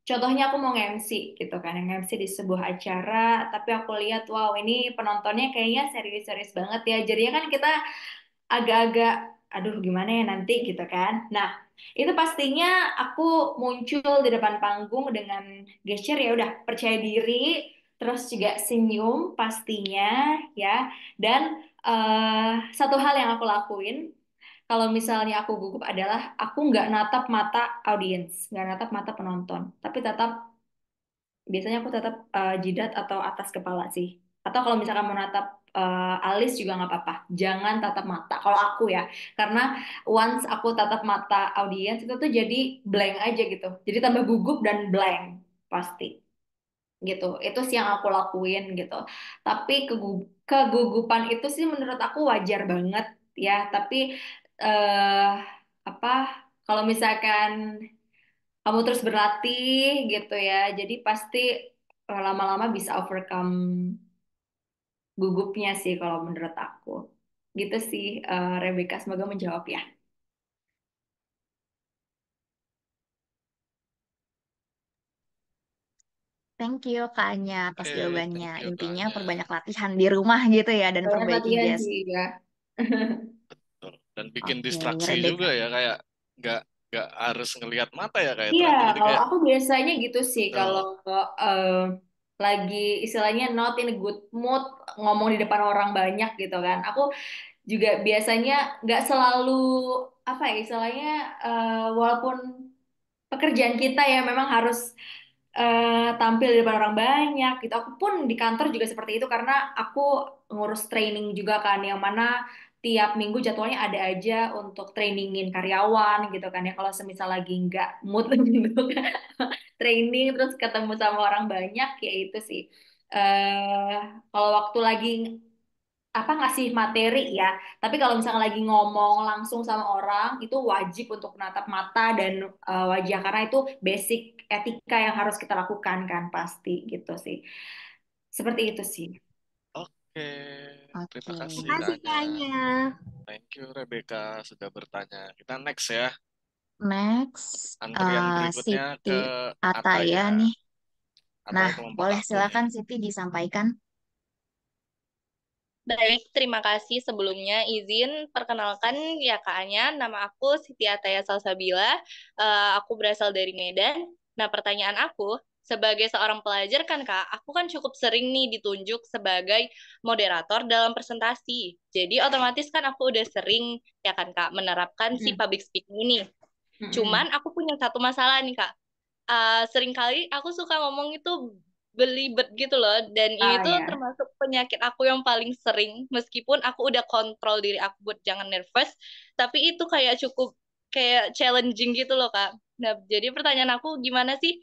contohnya aku mau nge-MC gitu kan, nge-MC di sebuah acara, tapi aku lihat wow ini penontonnya kayaknya serius-serius banget ya. Jadinya kan kita agak-agak aduh gimana ya nanti gitu kan. Nah, itu pastinya aku muncul di depan panggung dengan gesture ya udah percaya diri, terus juga senyum pastinya ya. Dan satu hal yang aku lakuin kalau misalnya aku gugup adalah aku nggak natap mata audiens, nggak natap mata penonton, tapi tetap biasanya aku tetap jidat atau atas kepala sih. Atau kalau misalkan mau natap alis juga nggak apa-apa. Jangan tatap mata. Kalau aku ya, karena once aku tatap mata audiens itu tuh jadi blank aja gitu. Jadi tambah gugup dan blank pasti gitu. Itu sih yang aku lakuin gitu. Tapi kegugupan itu sih menurut aku wajar banget ya. Tapi eh apa? Kalau misalkan kamu terus berlatih gitu ya. Jadi pasti lama-lama bisa overcome gugupnya sih kalau menurut aku. Gitu sih Rebecca, semoga menjawab ya. Thank you Kak Anya atas Oke, jawabannya. thank you Kak Intinya Anya. perbanyak latihan di rumah gitu ya dan Banyak perbaiki latihan jas. sih ya. Betul. Dan bikin Oke, distraksi Rebecca. juga ya, kayak nggak harus ngelihat mata ya kayak itu Iya, aja. Jadi kalau kayak aku biasanya gitu sih, kalau betul. eh, lagi istilahnya not in a good mood ngomong di depan orang banyak gitu kan. Aku juga biasanya nggak selalu apa ya istilahnya walaupun pekerjaan kita ya memang harus tampil di depan orang banyak gitu. Aku pun di kantor juga seperti itu karena aku ngurus training juga kan yang mana tiap minggu jadwalnya ada aja untuk trainingin karyawan gitu kan ya. Kalau semisal lagi nggak mood gitu kan training terus ketemu sama orang banyak ya itu sih. eh Kalau waktu lagi apa ngasih materi ya. Tapi kalau misalnya lagi ngomong langsung sama orang itu wajib untuk menatap mata dan wajah karena itu basic etika yang harus kita lakukan kan pasti gitu sih. Seperti itu sih. Oke, terima Oke. kasih Kak Makasih Anya. Kak Anya. Thank you Rebecca sudah bertanya. Kita next ya. Next, Antrian berikutnya Siti ke Ataya Ataya. nih. Nah, Ataya kelompok boleh aku nih. silakan Siti disampaikan. Baik, terima kasih sebelumnya. Izin perkenalkan ya Kak Anya, nama aku Siti Ataya Salsabila. Aku berasal dari Medan. Nah, pertanyaan aku, sebagai seorang pelajar kan Kak, aku kan cukup sering nih ditunjuk sebagai moderator dalam presentasi. Jadi otomatis kan aku udah sering ya kan Kak menerapkan si Mm-mm. public speaking ini. Cuman Mm-mm. aku punya satu masalah nih Kak. Seringkali aku suka ngomong itu belibet gitu loh, dan ini Ah tuh ya. termasuk penyakit aku yang paling sering, meskipun aku udah kontrol diri aku buat jangan nervous, tapi itu kayak cukup kayak challenging gitu loh Kak. Nah, jadi pertanyaan aku gimana sih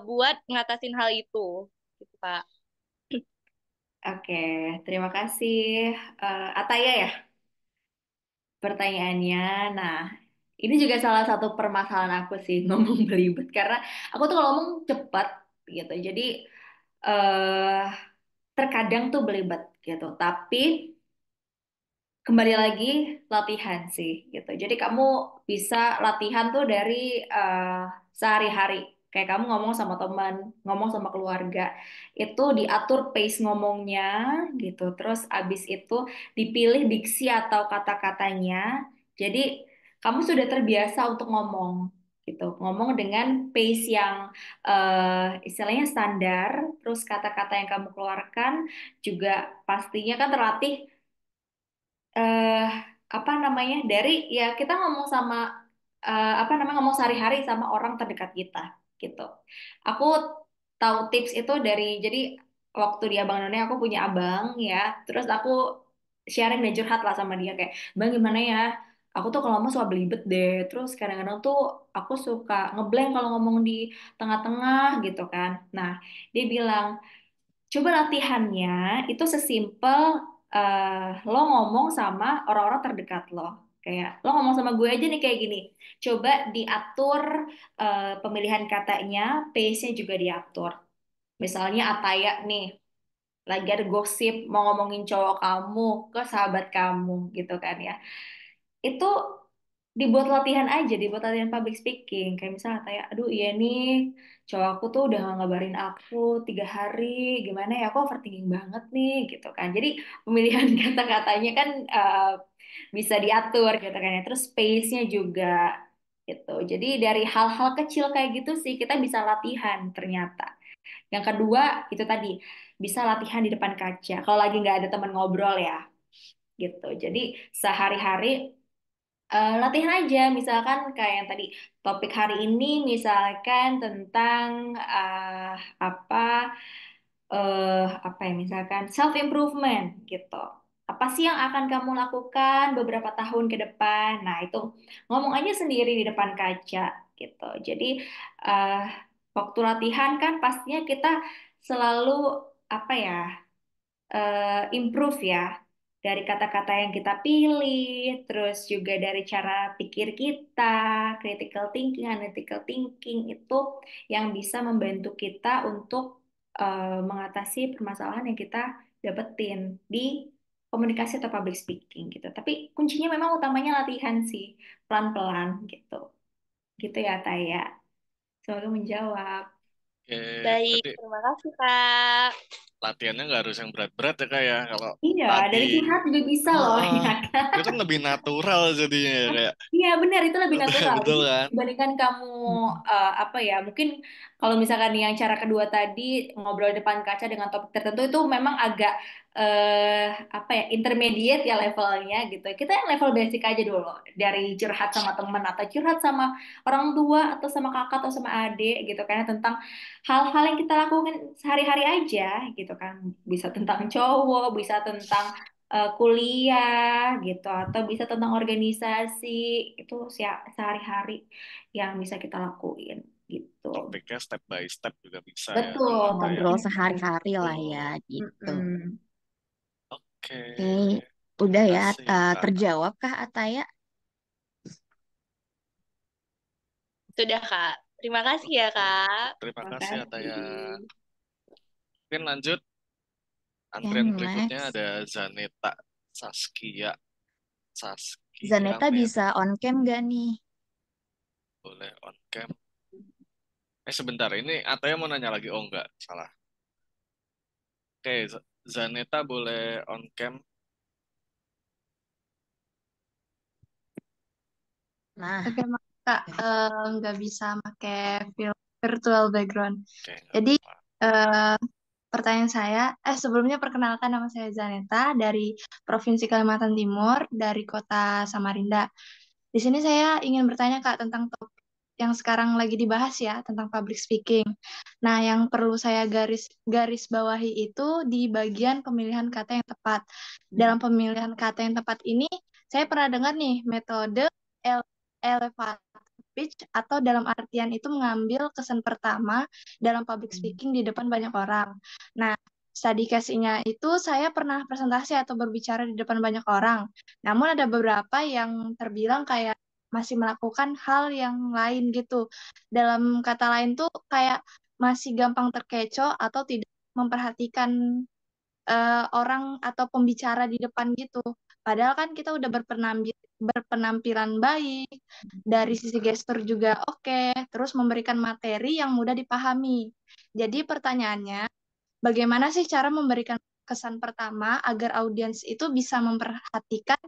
buat ngatasin hal itu gitu Kak. Oke, terima kasih Ataya ya pertanyaannya. Nah, ini juga salah satu permasalahan aku sih ngomong belibet karena aku tuh kalau ngomong cepat gitu. Jadi eh terkadang tuh belibet gitu. Tapi kembali lagi latihan sih gitu. Jadi kamu bisa latihan tuh dari eh, sehari-hari. Kayak kamu ngomong sama teman, ngomong sama keluarga, itu diatur pace ngomongnya gitu. Terus abis itu dipilih diksi atau kata-katanya. Jadi kamu sudah terbiasa untuk ngomong gitu. Ngomong dengan pace yang istilahnya standar. Terus kata-kata yang kamu keluarkan juga pastinya kan terlatih eh apa namanya dari ya kita ngomong sama apa namanya ngomong sehari-hari sama orang terdekat kita gitu. Aku tahu tips itu dari jadi waktu di Abang None aku punya abang ya, terus aku sharing dan curhat lah sama dia kayak bang gimana ya. Aku tuh kalau ngomong suka belibet deh. Terus kadang-kadang tuh aku suka ngeblank kalau ngomong di tengah-tengah gitu kan. Nah, dia bilang coba latihannya itu sesimpel lo ngomong sama orang-orang terdekat lo. Kayak lo ngomong sama gue aja nih kayak gini. Coba diatur pemilihan katanya, pace-nya juga diatur. Misalnya Ataya nih, lagi ada gosip mau ngomongin cowok kamu ke sahabat kamu gitu kan ya itu dibuat latihan aja, dibuat latihan public speaking. Kayak misalnya kayak, aduh iya nih, cowok aku tuh udah nggak ngabarin aku 3 hari, gimana ya, aku overthinking banget nih, gitu kan. Jadi pemilihan kata-katanya kan bisa diatur gitu kan ya. Terus space-nya juga gitu. Jadi dari hal-hal kecil kayak gitu sih kita bisa latihan ternyata. Yang kedua itu tadi bisa latihan di depan kaca. Kalau lagi nggak ada teman ngobrol ya, gitu. Jadi sehari-hari latihan aja misalkan kayak yang tadi topik hari ini misalkan tentang apa apa ya misalkan self improvement gitu apa sih yang akan kamu lakukan beberapa tahun ke depan nah itu ngomong aja sendiri di depan kaca gitu jadi eh, waktu latihan kan pastinya kita selalu apa ya improve ya dari kata-kata yang kita pilih, terus juga dari cara pikir kita, critical thinking, analytical thinking itu yang bisa membantu kita untuk mengatasi permasalahan yang kita dapetin di komunikasi atau public speaking gitu. Tapi kuncinya memang utamanya latihan sih, pelan-pelan gitu. Gitu ya, Taya. Semoga menjawab. Oke, Baik, berarti terima kasih, Kak. latihannya nggak harus yang berat-berat ya kak ya. Kalau Iya, dari tadi, curhat juga bisa loh, heeh, ya kan? itu kan lebih natural jadinya ya kayak Iya benar itu lebih natural. betul Jadi kan? dibandingkan kamu apa ya mungkin kalau misalkan yang cara kedua tadi ngobrol di depan kaca dengan topik tertentu itu memang agak apa ya intermediate ya levelnya gitu. Kita yang level basic aja dulu dari curhat sama teman atau curhat sama orang tua atau sama kakak atau sama adik gitu kan tentang hal-hal yang kita lakukan sehari-hari aja gitu kan. Bisa tentang cowok, bisa tentang kuliah gitu atau bisa tentang organisasi itu sehari-hari yang bisa kita lakuin gitu. Topiknya step by step juga bisa ya Betul, kalau ada yang Ngobrol topiknya sehari-hari lah ya betul. gitu. mm-mm. Oke, Oke, terima udah ya kasih kak. terjawab Kah Ataya? Sudah, Kak. Terima kasih ya, Oke, Kak. terima kasih Ataya. Makasih. Mungkin lanjut Oke, antrian berikutnya next. ada Zaneta Saskia. Saskia Zaneta Mary. bisa on cam gak nih? Boleh on cam. Sebentar, ini Ataya mau nanya lagi. Oh enggak, salah. Oke, Zaneta boleh on cam. Nah, Oke, Mak. Kak, nggak bisa pakai virtual background. Oke, nggak Jadi, apa-apa. eh, pertanyaan saya, sebelumnya perkenalkan nama saya Zaneta dari Provinsi Kalimantan Timur, dari kota Samarinda. Di sini saya ingin bertanya, Kak, tentang topik yang sekarang lagi dibahas ya, tentang public speaking. Nah, yang perlu saya garis garis bawahi itu di bagian pemilihan kata yang tepat. Dalam pemilihan kata yang tepat ini, saya pernah dengar nih metode elevator speech atau dalam artian itu mengambil kesan pertama dalam public speaking di depan banyak orang. Nah, study case-nya itu saya pernah presentasi atau berbicara di depan banyak orang. Namun ada beberapa yang terbilang kayak masih melakukan hal yang lain gitu. Dalam kata lain tuh kayak masih gampang terkecoh atau tidak memperhatikan orang atau pembicara di depan gitu. Padahal kan kita udah berpenampilan baik, dari sisi gestur juga oke, terus memberikan materi yang mudah dipahami. Jadi pertanyaannya, bagaimana sih cara memberikan kesan pertama agar audiens itu bisa memperhatikan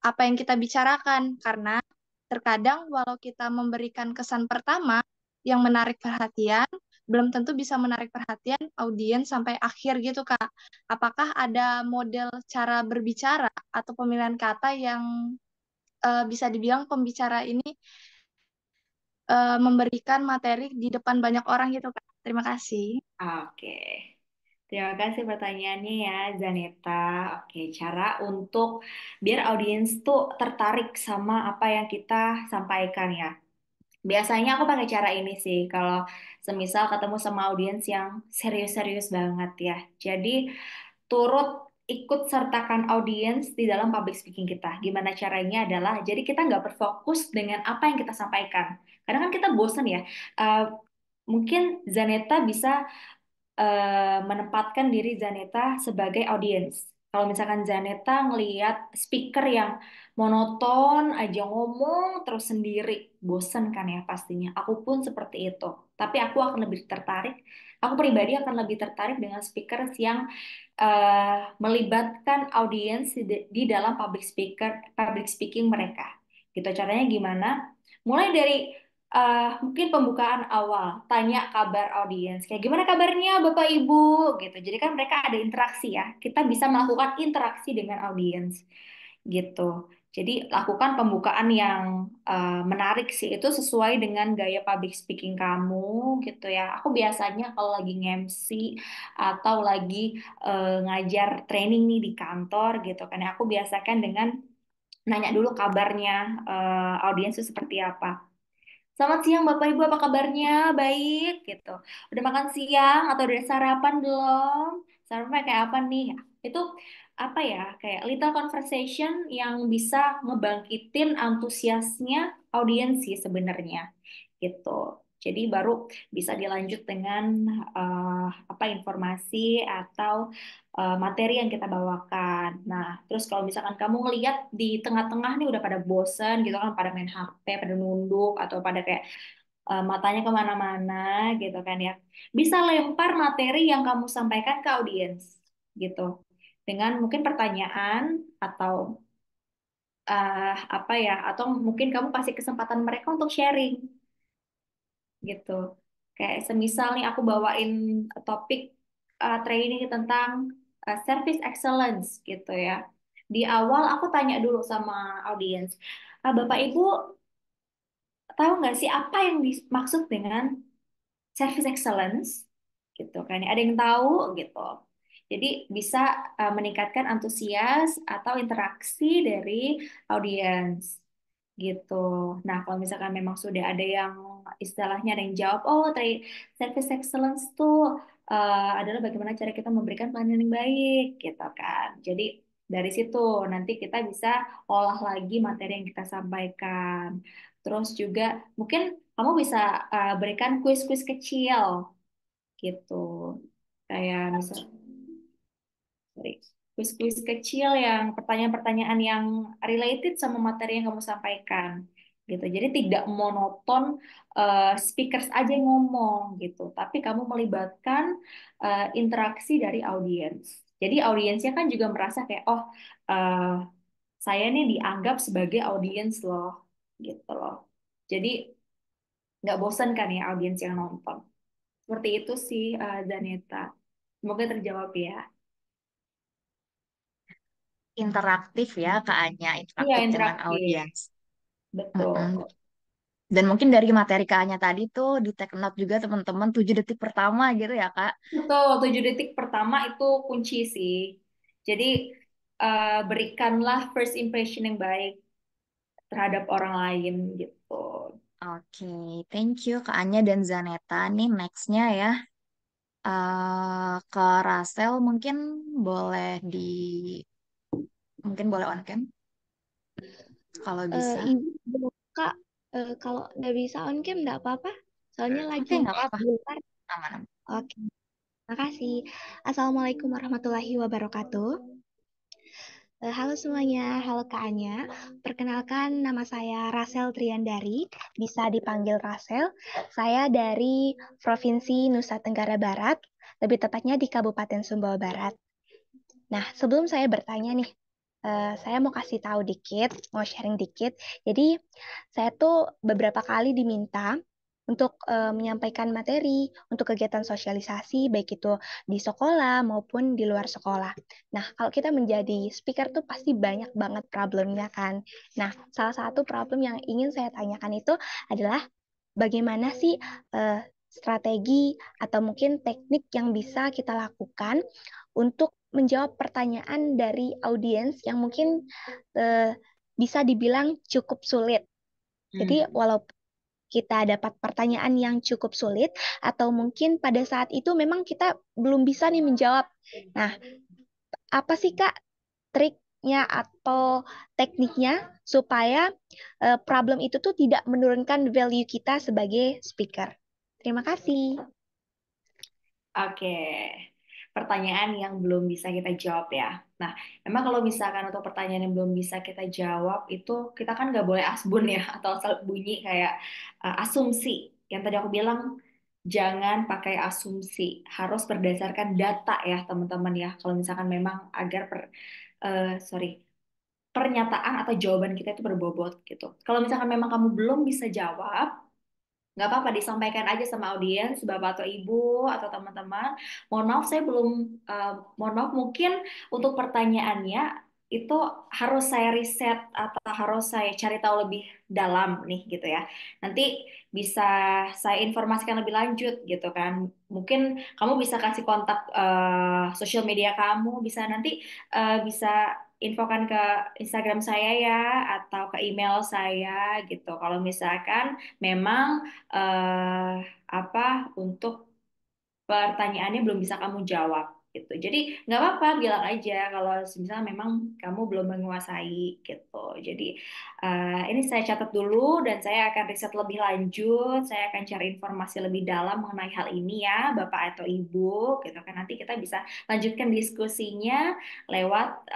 apa yang kita bicarakan? Karena terkadang walau kita memberikan kesan pertama yang menarik perhatian, belum tentu bisa menarik perhatian audiens sampai akhir gitu, Kak. Apakah ada model cara berbicara atau pemilihan kata yang bisa dibilang pembicara ini memberikan materi di depan banyak orang gitu, Kak? Terima kasih. Oke. Terima kasih pertanyaannya ya, Zaneta. Oke, cara untuk biar audiens tuh tertarik sama apa yang kita sampaikan ya. Biasanya aku pakai cara ini sih, kalau semisal ketemu sama audiens yang serius-serius banget ya. Jadi turut ikut sertakan audiens di dalam public speaking kita. Gimana caranya adalah, jadi kita nggak berfokus dengan apa yang kita sampaikan. Kadang kan kita bosan ya. Eh, Mungkin Zaneta bisa menempatkan diri Zaneta sebagai audiens. Kalau misalkan Zaneta ngelihat speaker yang monoton aja ngomong terus sendiri, bosen kan ya pastinya. Aku pun seperti itu. Tapi aku akan lebih tertarik, aku pribadi akan lebih tertarik dengan speaker yang melibatkan audiens di dalam public speaking mereka. Gitu caranya gimana? Mulai dari mungkin pembukaan awal, tanya kabar audiens. Kayak gimana kabarnya Bapak Ibu gitu. Jadi kan mereka ada interaksi ya. Kita bisa melakukan interaksi dengan audiens gitu. Jadi lakukan pembukaan yang menarik sih. Itu sesuai dengan gaya public speaking kamu gitu ya. Aku biasanya kalau lagi nge-MC atau lagi ngajar training nih di kantor gitu kan ya. Aku biasakan dengan nanya dulu kabarnya audiens itu seperti apa. Selamat siang Bapak Ibu, apa kabarnya? Baik gitu. Udah makan siang atau udah sarapan belum? Sarapan kayak apa nih? Itu apa ya? Kayak little conversation yang bisa ngebangkitin antusiasnya audiens sih sebenarnya gitu. Jadi baru bisa dilanjut dengan apa informasi atau materi yang kita bawakan. Nah, terus kalau misalkan kamu ngelihat di tengah-tengah nih udah pada bosen gitu kan, pada main HP, pada nunduk atau pada kayak matanya kemana-mana gitu kan ya. Bisa lempar materi yang kamu sampaikan ke audiens gitu. Dengan mungkin pertanyaan atau apa ya, atau mungkin kamu kasih kesempatan mereka untuk sharing gitu. Kayak semisal nih aku bawain topik training tentang service excellence gitu ya. Di awal aku tanya dulu sama audiens, Bapak Ibu tahu nggak sih apa yang dimaksud dengan service excellence gitu kan? Ada yang tahu gitu. Jadi bisa meningkatkan antusias atau interaksi dari audiens gitu. Nah, kalau misalkan memang sudah ada yang istilahnya ada yang jawab, oh, service excellence tuh adalah bagaimana cara kita memberikan pelayanan yang baik gitu kan. Jadi dari situ nanti kita bisa olah lagi materi yang kita sampaikan. Terus juga mungkin kamu bisa berikan kuis-kuis kecil gitu. Kayak misal sorry, kuis-kuis kecil yang pertanyaan-pertanyaan yang related sama materi yang kamu sampaikan gitu. Jadi tidak monoton speakers aja yang ngomong gitu, tapi kamu melibatkan interaksi dari audiens. Jadi audiensnya kan juga merasa kayak oh eh, saya nih dianggap sebagai audiens loh gitu loh. Jadi nggak bosan kan ya audiens yang nonton. Seperti itu sih Zaneta. Semoga terjawab ya. Interaktif ya Kak Anya, Iya, interaktif dengan interaktif. audiens. Betul. Mm-mm. Dan mungkin dari materi Kak Anya tadi tuh di take note juga teman-teman 7 detik pertama gitu ya Kak. Betul, 7 detik pertama itu kunci sih. Jadi berikanlah first impression yang baik terhadap orang lain gitu. Oke, thank you Kak Anya dan Zaneta. Nih nextnya ya. Ke Rasel boleh di mungkin boleh on cam kalau bisa. Izin Kak, kalau nggak bisa on cam nggak apa-apa, soalnya Oke, lagi nggak apa-apa. bentar. Aman. Oke, makasih. Assalamualaikum warahmatullahi wabarakatuh. Halo semuanya, halo Kak Anya. Perkenalkan nama saya Rasel Triandari, bisa dipanggil Rasel. Saya dari Provinsi Nusa Tenggara Barat, lebih tepatnya di Kabupaten Sumbawa Barat. Nah, sebelum saya bertanya nih, saya mau kasih tahu dikit, mau sharing dikit. Jadi, saya tuh beberapa kali diminta untuk menyampaikan materi untuk kegiatan sosialisasi, baik itu di sekolah maupun di luar sekolah. Nah, kalau kita menjadi speaker tuh pasti banyak banget problemnya kan. Nah, salah satu problem yang ingin saya tanyakan itu adalah bagaimana sih strategi atau mungkin teknik yang bisa kita lakukan untuk menjawab pertanyaan dari audiens yang mungkin bisa dibilang cukup sulit. Jadi walaupun kita dapat pertanyaan yang cukup sulit atau mungkin pada saat itu memang kita belum bisa nih menjawab. Nah, apa sih Kak triknya atau tekniknya supaya problem itu tuh tidak menurunkan value kita sebagai speaker? Terima kasih. Oke, pertanyaan yang belum bisa kita jawab ya. Nah, memang kalau misalkan untuk pertanyaan yang belum bisa kita jawab itu kita kan nggak boleh asbun ya atau asal bunyi kayak asumsi. Yang tadi aku bilang jangan pakai asumsi, harus berdasarkan data ya teman-teman ya. Kalau misalkan memang agar sorry pernyataan atau jawaban kita itu berbobot gitu. Kalau misalkan memang kamu belum bisa jawab, nggak apa-apa disampaikan aja sama audiens, bapak atau ibu atau teman-teman. Mohon maaf saya belum, mohon maaf mungkin untuk pertanyaannya itu harus saya riset atau harus saya cari tahu lebih dalam nih gitu ya. Nanti bisa saya informasikan lebih lanjut gitu kan. Mungkin kamu bisa kasih kontak sosial media kamu, bisa nanti bisa infokan ke Instagram saya ya atau ke email saya gitu. Kalau misalkan memang eh, apa untuk pertanyaannya belum bisa kamu jawab gitu. Jadi nggak apa-apa bilang aja kalau misalnya memang kamu belum menguasai gitu. Jadi ini saya catat dulu dan saya akan riset lebih lanjut. Saya akan cari informasi lebih dalam mengenai hal ini ya, Bapak atau Ibu gitu kan. Nanti kita bisa lanjutkan diskusinya lewat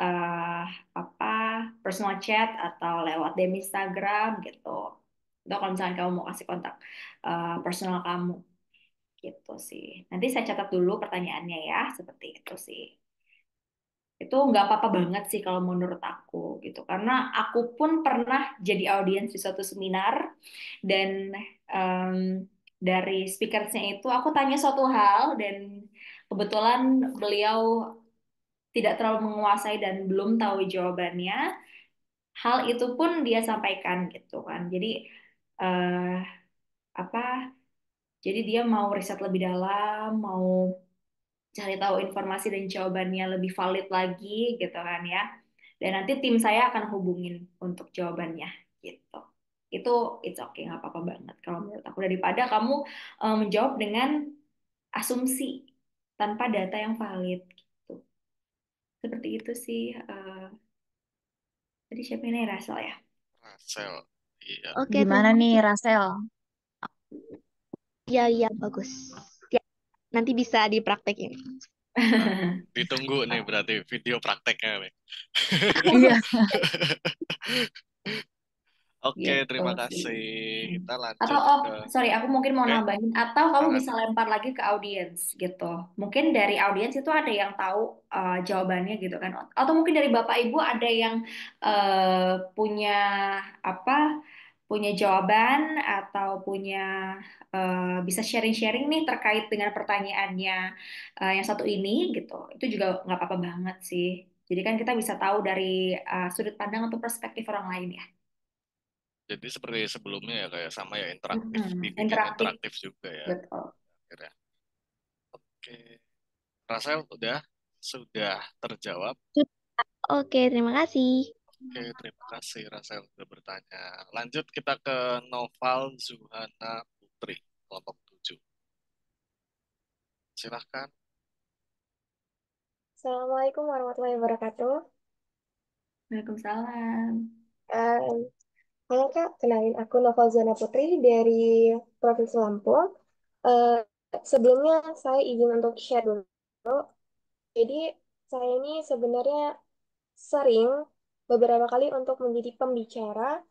apa personal chat atau lewat DM Instagram gitu. Atau kalau misalnya kamu mau kasih kontak personal kamu gitu sih. Nanti saya catat dulu pertanyaannya ya, seperti itu sih. Itu nggak apa-apa banget sih kalau menurut aku gitu. Karena aku pun pernah jadi audiens di suatu seminar dan em, dari speakersnya itu aku tanya suatu hal dan kebetulan beliau tidak terlalu menguasai dan belum tahu jawabannya. Hal itu pun dia sampaikan gitu kan. Jadi eh, apa? Jadi dia mau riset lebih dalam, mau cari tahu informasi dan jawabannya lebih valid lagi gitu kan ya. Dan nanti tim saya akan hubungin untuk jawabannya gitu. Itu it's okay, nggak apa-apa banget kalau menurut aku daripada kamu menjawab dengan asumsi tanpa data yang valid gitu. Seperti itu sih. Tadi siapa ini Russell ya? Rachel. Iya. Oke, Gimana terima nih, kasih. Rasel? Ya, iya, bagus. Ya, nanti bisa dipraktekin. Nah, ditunggu nih berarti video prakteknya nih. Iya. Oke, Gitu terima sih. kasih. Kita Atau lanjut oh ke sorry aku mungkin mau oke, nambahin atau kamu silakan. bisa lempar lagi ke audiens gitu. Mungkin dari audiens itu ada yang tahu jawabannya gitu kan. Atau mungkin dari Bapak Ibu ada yang punya apa punya jawaban atau punya bisa sharing-sharing nih terkait dengan pertanyaannya yang satu ini gitu. Itu juga nggak apa-apa banget sih. Jadi kan kita bisa tahu dari sudut pandang atau perspektif orang lain ya. Jadi seperti sebelumnya ya kayak sama ya interaktif, dibikin Interaktif, interaktif juga ya. betul. Akhirnya. Oke, Rasel sudah terjawab. Oke, terima kasih. Oke, terima kasih Rasel sudah bertanya. Lanjut kita ke Noval Zuhana Putri, kelompok 7. Silahkan. Assalamualaikum warahmatullahi wabarakatuh. Waalaikumsalam. Eh, Halo Kak, kenalin aku Noval Zana Putri dari Provinsi Lampung. Eh, Sebelumnya saya izin untuk share dulu. Jadi saya ini sebenarnya sering beberapa kali untuk menjadi pembicara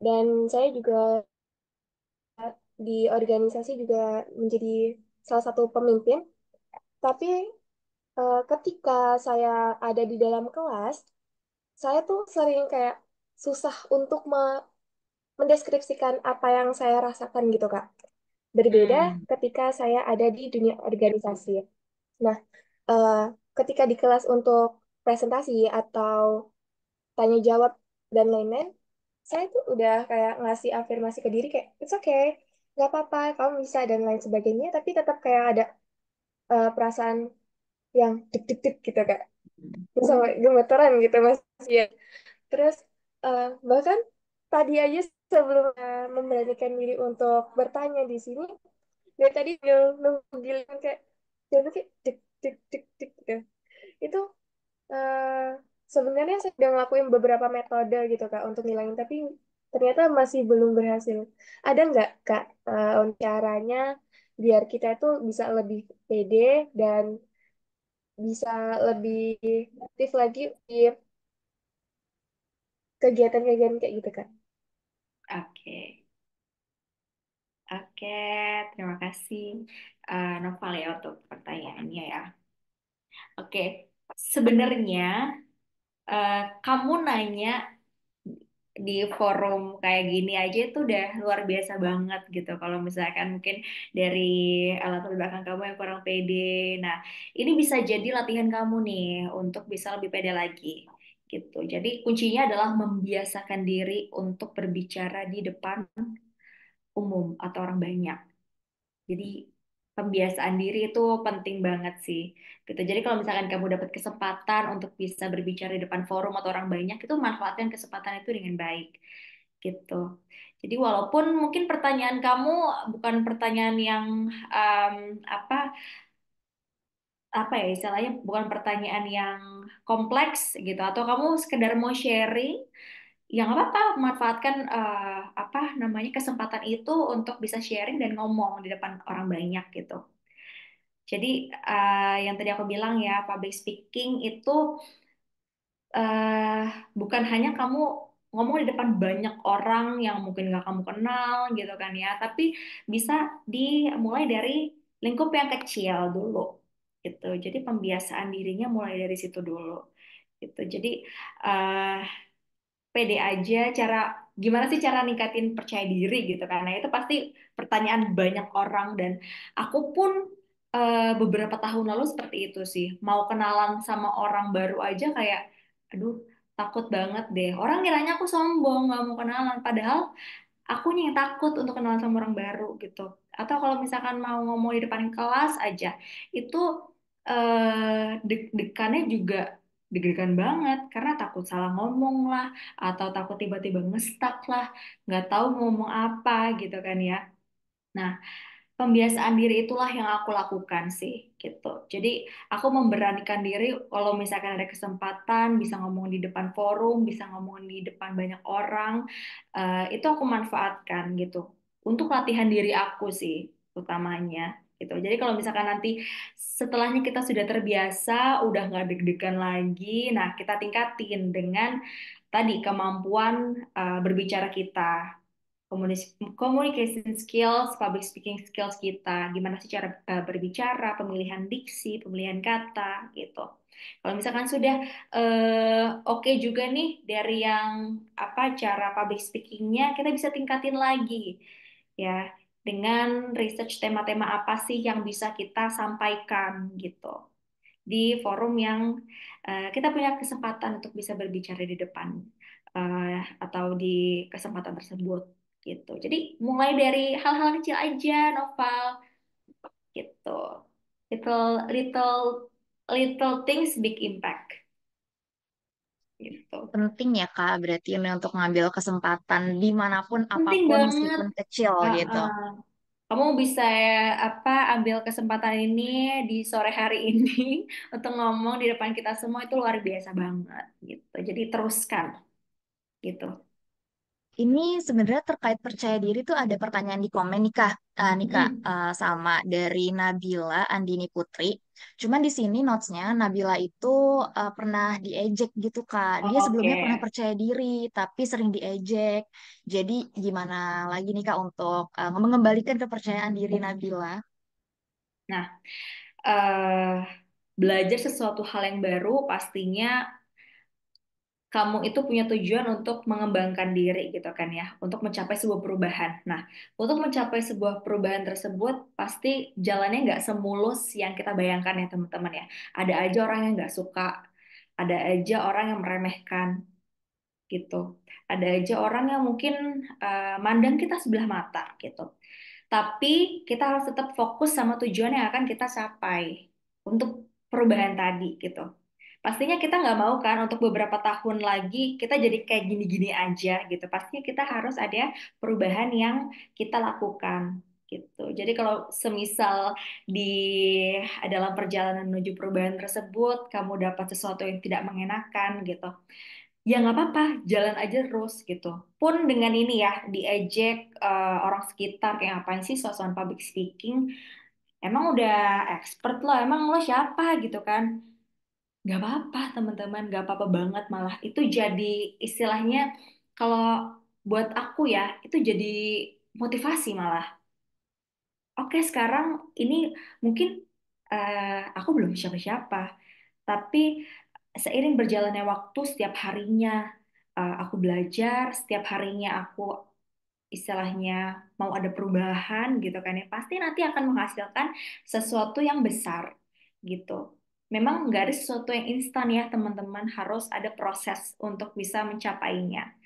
dan saya juga di organisasi juga menjadi salah satu pemimpin. Tapi ketika saya ada di dalam kelas, saya tuh sering kayak susah untuk mendeskripsikan apa yang saya rasakan gitu, Kak. Berbeda Hmm. ketika saya ada di dunia organisasi. Nah, eh, ketika di kelas untuk presentasi atau tanya jawab dan lain-lain, saya tuh udah kayak ngasih afirmasi ke diri kayak, it's okay, nggak apa-apa, kamu bisa dan lain sebagainya, tapi tetap kayak ada perasaan yang dik-dik-dik gitu, Kak. Sama gemeteran gitu, Mas. Ya. Terus bahkan tadi aja sebelum memberanikan diri untuk bertanya di sini, dari tadi nunggu giliran kayak jadi kayak dik dik dik dik gitu. Itu eh, sebenarnya saya udah ngelakuin beberapa metode gitu Kak untuk ngilangin, tapi ternyata masih belum berhasil. Ada nggak Kak caranya biar kita itu bisa lebih pede dan bisa lebih aktif lagi di kegiatan-kegiatan kayak gitu Kak? Oke, oke, terima kasih Noval ya untuk pertanyaannya ya. Oke, sebenarnya kamu nanya di forum kayak gini aja itu udah luar biasa banget gitu. Kalau misalkan mungkin dari latar belakang kamu yang kurang pede, nah ini bisa jadi latihan kamu nih untuk bisa lebih pede lagi gitu. Jadi kuncinya adalah membiasakan diri untuk berbicara di depan umum atau orang banyak. Jadi pembiasaan diri itu penting banget sih. Gitu. Jadi kalau misalkan kamu dapat kesempatan untuk bisa berbicara di depan forum atau orang banyak, itu manfaatkan kesempatan itu dengan baik. Gitu. Jadi walaupun mungkin pertanyaan kamu bukan pertanyaan yang um, apa apa ya istilahnya bukan pertanyaan yang kompleks gitu atau kamu sekedar mau sharing, ya nggak apa-apa manfaatkan apa namanya kesempatan itu untuk bisa sharing dan ngomong di depan orang banyak gitu. Jadi yang tadi aku bilang ya public speaking itu eh, bukan hanya kamu ngomong di depan banyak orang yang mungkin gak kamu kenal gitu kan ya, tapi bisa dimulai dari lingkup yang kecil dulu gitu. Jadi pembiasaan dirinya mulai dari situ dulu gitu. Jadi eh pede aja, gimana sih cara ningkatin percaya diri gitu kan. Nah, itu pasti pertanyaan banyak orang, dan aku pun beberapa tahun lalu seperti itu sih. Mau kenalan sama orang baru aja kayak aduh, takut banget deh. Orang kiranya aku sombong, nggak mau kenalan, padahal akunya yang takut untuk kenalan sama orang baru gitu. Atau kalau misalkan mau ngomong di depan kelas aja, itu deg-degannya juga deg-degan banget karena takut salah ngomong lah, atau takut tiba-tiba ngestak lah, nggak tahu ngomong apa gitu kan ya. Nah, pembiasaan diri itulah yang aku lakukan sih gitu. Jadi aku memberanikan diri kalau misalkan ada kesempatan bisa ngomong di depan forum, bisa ngomong di depan banyak orang, itu aku manfaatkan gitu untuk latihan diri aku sih utamanya gitu. Jadi kalau misalkan nanti setelahnya kita sudah terbiasa, udah nggak deg-degan lagi, nah kita tingkatin dengan tadi kemampuan berbicara kita, communication skills, public speaking skills kita, gimana sih cara berbicara, pemilihan diksi, pemilihan kata, gitu. Kalau misalkan sudah oke juga nih dari yang apa cara public speakingnya, kita bisa tingkatin lagi ya dengan research tema-tema apa sih yang bisa kita sampaikan gitu di forum yang kita punya kesempatan untuk bisa berbicara di depan atau di kesempatan tersebut gitu. Jadi mulai dari hal-hal kecil aja, Noval, gitu. Little little little things big impact gitu. Penting ya Kak, berarti ini untuk ngambil kesempatan dimanapun Penting apapun banget. meskipun kecil gitu. Uh-uh. Kamu bisa apa ambil kesempatan ini di sore hari ini untuk ngomong di depan kita semua, itu luar biasa banget gitu. Jadi teruskan gitu. Ini sebenarnya terkait percaya diri tuh ada pertanyaan di komen nih Kak, Mm-mm. sama dari Nabila Andini Putri. Cuman di sini notesnya Nabila itu pernah diejek gitu Kak. Dia Oke. sebelumnya pernah percaya diri tapi sering diejek. Jadi gimana lagi nih Kak untuk mengembalikan kepercayaan diri Nabila? Nah, eh belajar sesuatu hal yang baru pastinya kamu itu punya tujuan untuk mengembangkan diri gitu kan ya, untuk mencapai sebuah perubahan. Nah, untuk mencapai sebuah perubahan tersebut pasti jalannya nggak semulus yang kita bayangkan ya teman-teman ya. Ada aja orang yang nggak suka, ada aja orang yang meremehkan gitu. Ada aja orang yang mungkin mandang kita sebelah mata gitu. Tapi kita harus tetap fokus sama tujuan yang akan kita capai untuk perubahan tadi gitu. Pastinya kita nggak mau kan untuk beberapa tahun lagi kita jadi kayak gini-gini aja gitu. Pastinya kita harus ada perubahan yang kita lakukan gitu. Jadi kalau semisal di dalam perjalanan menuju perubahan tersebut kamu dapat sesuatu yang tidak mengenakan gitu, ya nggak apa-apa, jalan aja terus gitu. Pun dengan ini ya, diejek orang sekitar kayak ngapain sih sosokan public speaking, emang udah expert lo, emang lo siapa gitu kan. Nggak apa-apa teman-teman, nggak apa-apa banget, malah itu jadi istilahnya, kalau buat aku ya, itu jadi motivasi malah. Oke, sekarang ini mungkin aku belum siapa-siapa, tapi seiring berjalannya waktu, setiap harinya aku belajar, setiap harinya aku istilahnya mau ada perubahan gitu kan ya, pasti nanti akan menghasilkan sesuatu yang besar gitu. Memang nggak ada sesuatu yang instan ya teman-teman, harus ada proses untuk bisa mencapainya.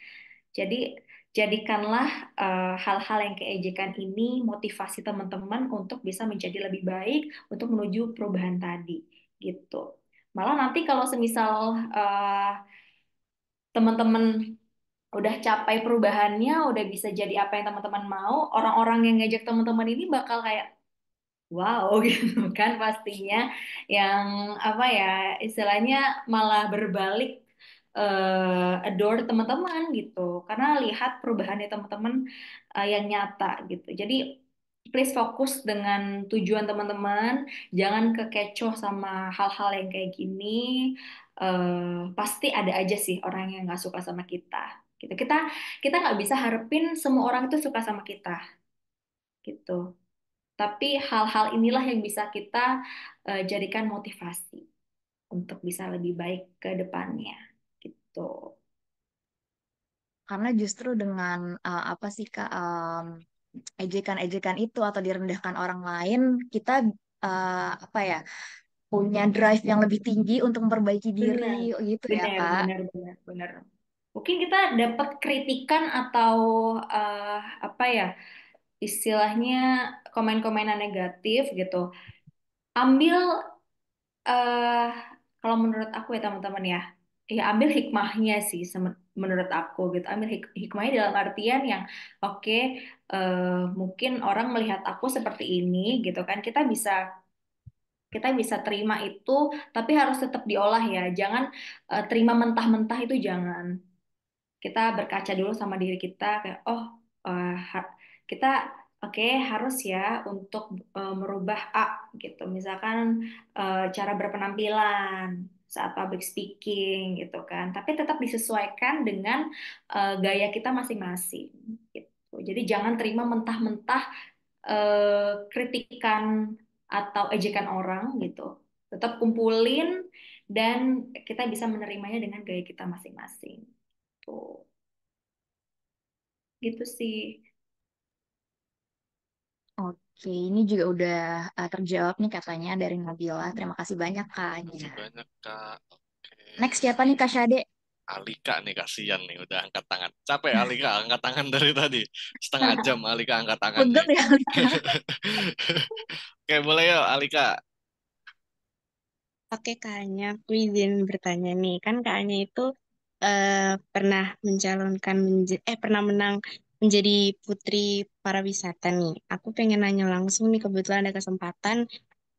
Jadi jadikanlah hal-hal yang keejekan ini motivasi teman-teman untuk bisa menjadi lebih baik untuk menuju perubahan tadi gitu. Malah nanti kalau semisal teman-teman udah capai perubahannya, udah bisa jadi apa yang teman-teman mau, orang-orang yang ngajak teman-teman ini bakal kayak wow gitu kan pastinya, yang apa ya istilahnya malah berbalik adore teman-teman gitu karena lihat perubahannya teman-teman yang nyata gitu. Jadi please fokus dengan tujuan teman-teman, jangan kekecoh sama hal-hal yang kayak gini. Pasti ada aja sih orang yang nggak suka sama kita gitu. Kita nggak bisa harapin semua orang itu suka sama kita gitu. Tapi hal-hal inilah yang bisa kita jadikan motivasi untuk bisa lebih baik ke depannya gitu. Karena justru dengan apa sih Kak, ejekan-ejekan itu atau direndahkan orang lain, kita apa ya, punya drive yang lebih tinggi untuk memperbaiki diri Benar, gitu ya benar, Kak. benar, benar, benar. Mungkin kita dapat kritikan atau eh, apa ya istilahnya komen-komenan negatif gitu. Ambil eh kalau menurut aku ya teman-teman ya, ya ambil hikmahnya sih menurut aku gitu. Ambil hikmahnya dalam artian yang oke, mungkin orang melihat aku seperti ini gitu kan. Kita bisa terima itu, tapi harus tetap diolah ya. Jangan terima mentah-mentah itu jangan. Kita berkaca dulu sama diri kita kayak kita oke harus ya untuk merubah A gitu. Misalkan cara berpenampilan saat public speaking gitu kan. Tapi tetap disesuaikan dengan gaya kita masing-masing gitu. Jadi jangan terima mentah-mentah kritikan atau ejekan orang gitu. Tetap kumpulin dan kita bisa menerimanya dengan gaya kita masing-masing. Tuh, gitu sih. Oke, ini juga udah terjawab nih katanya dari Nabila. Terima kasih banyak Kak. Makasih banyak, Kak. Oke. Next siapa nih Kak Shade? Alika nih kasihan nih udah angkat tangan. Capek Alika angkat tangan dari tadi. Setengah jam Alika angkat tangan Pegel nih. ya Alika. Oke, boleh yuk Alika. Oke, Kak Anya, aku izin bertanya nih. Kan Kak Anya itu pernah pernah menang menjadi Putri Pariwisata nih. Aku pengen nanya langsung nih, kebetulan ada kesempatan.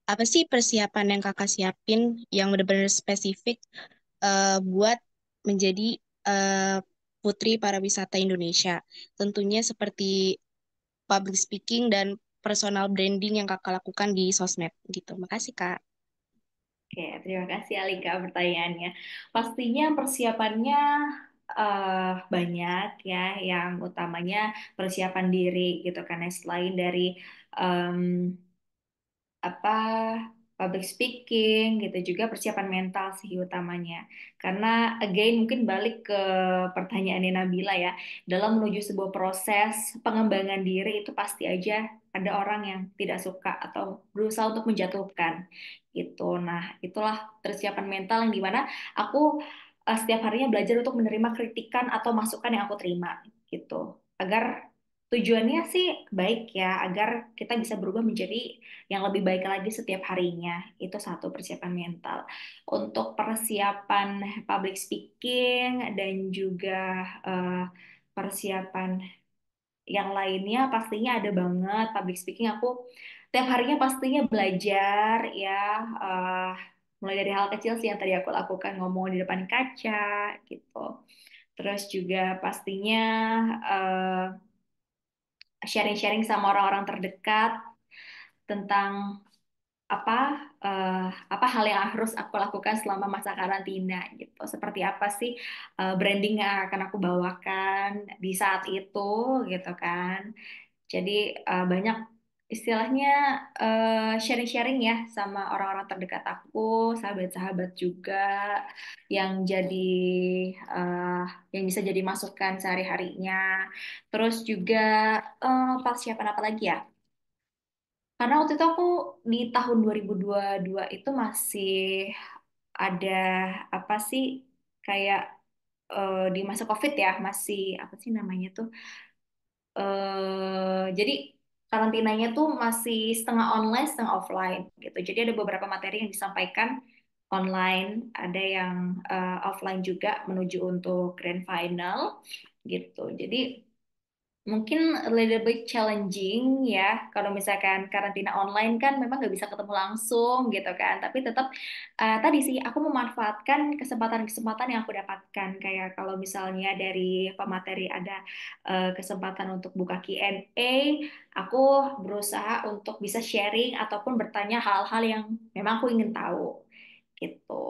Apa sih persiapan yang Kakak siapin yang benar-benar spesifik buat menjadi eh, Putri Pariwisata Indonesia? Tentunya seperti public speaking dan personal branding yang Kakak lakukan di sosmed gitu. Makasih, Kak. Oke, terima kasih Alika pertanyaannya. Pastinya persiapannya banyak ya, yang utamanya persiapan diri gitu kan ya. Selain dari em, apa public speaking gitu juga persiapan mental sih utamanya. Karena again mungkin balik ke pertanyaannya Nabila ya, dalam menuju sebuah proses pengembangan diri itu pasti aja ada orang yang tidak suka atau berusaha untuk menjatuhkan gitu. Nah, itulah persiapan mental yang dimana aku setiap harinya belajar untuk menerima kritikan atau masukan yang aku terima gitu. Agar tujuannya sih baik ya, agar kita bisa berubah menjadi yang lebih baik lagi setiap harinya. Itu satu persiapan mental. Untuk persiapan public speaking dan juga eh, persiapan yang lainnya pastinya ada banget. Public speaking aku tiap harinya pastinya belajar ya, eh, mulai dari hal kecil sih yang tadi aku lakukan ngomong di depan kaca gitu. Terus juga pastinya eh, sharing-sharing sama orang-orang terdekat tentang apa apa hal yang harus aku lakukan selama masa karantina gitu. Seperti apa sih branding yang akan aku bawakan di saat itu gitu kan. Jadi banyak istilahnya sharing-sharing ya sama orang-orang terdekat aku, sahabat-sahabat juga yang jadi eh, yang bisa jadi masukan sehari-harinya. Terus juga persiapan apa lagi ya? Karena waktu itu aku di tahun 2022 itu masih ada apa sih kayak di masa COVID ya, masih apa sih namanya tuh? Jadi karantinanya tuh masih setengah online, setengah offline gitu. Jadi ada beberapa materi yang disampaikan online, ada yang offline juga menuju untuk grand final gitu. Jadi mungkin a little bit challenging ya kalau misalkan karantina online kan memang nggak bisa ketemu langsung gitu kan, tapi tetap tadi sih aku memanfaatkan kesempatan-kesempatan yang aku dapatkan, kayak kalau misalnya dari pemateri ada kesempatan untuk buka Q&A, aku berusaha untuk bisa sharing ataupun bertanya hal-hal yang memang aku ingin tahu gitu.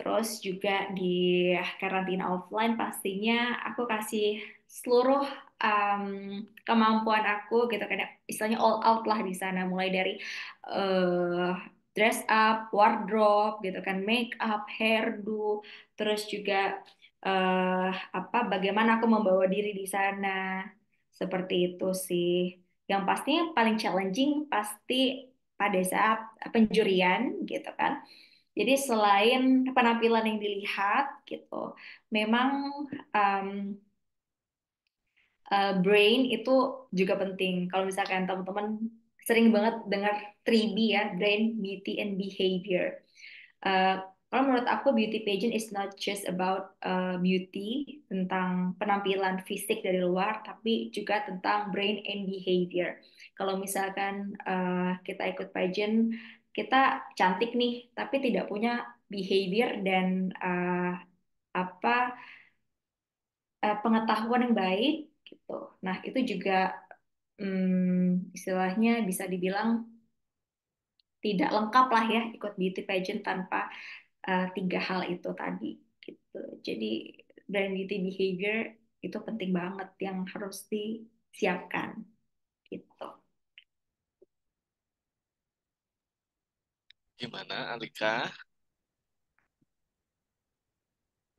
Terus juga di karantina offline pastinya aku kasih seluruh um, kemampuan aku gitu kan ya, istilahnya all out lah di sana, mulai dari eh, dress up, wardrobe gitu kan, make up, hairdo, terus juga eh apa bagaimana aku membawa diri di sana. Seperti itu sih. Yang pastinya paling challenging pasti pada saat penjurian gitu kan. Jadi selain penampilan yang dilihat gitu, memang um, brain itu juga penting. Kalau misalkan teman-teman sering banget dengar 3B ya, brain, beauty, and behavior. Uh, Kalau menurut aku beauty pageant is not just about beauty, tentang penampilan fisik dari luar, tapi juga tentang brain and behavior. Kalau misalkan kita ikut pageant, kita cantik nih, tapi tidak punya behavior dan apa pengetahuan yang baik gitu. Nah, itu juga istilahnya bisa dibilang tidak lengkap lah ya ikut beauty pageant tanpa tiga hal itu tadi gitu. Jadi brand beauty behavior itu penting banget yang harus disiapkan gitu. Gimana, Alika?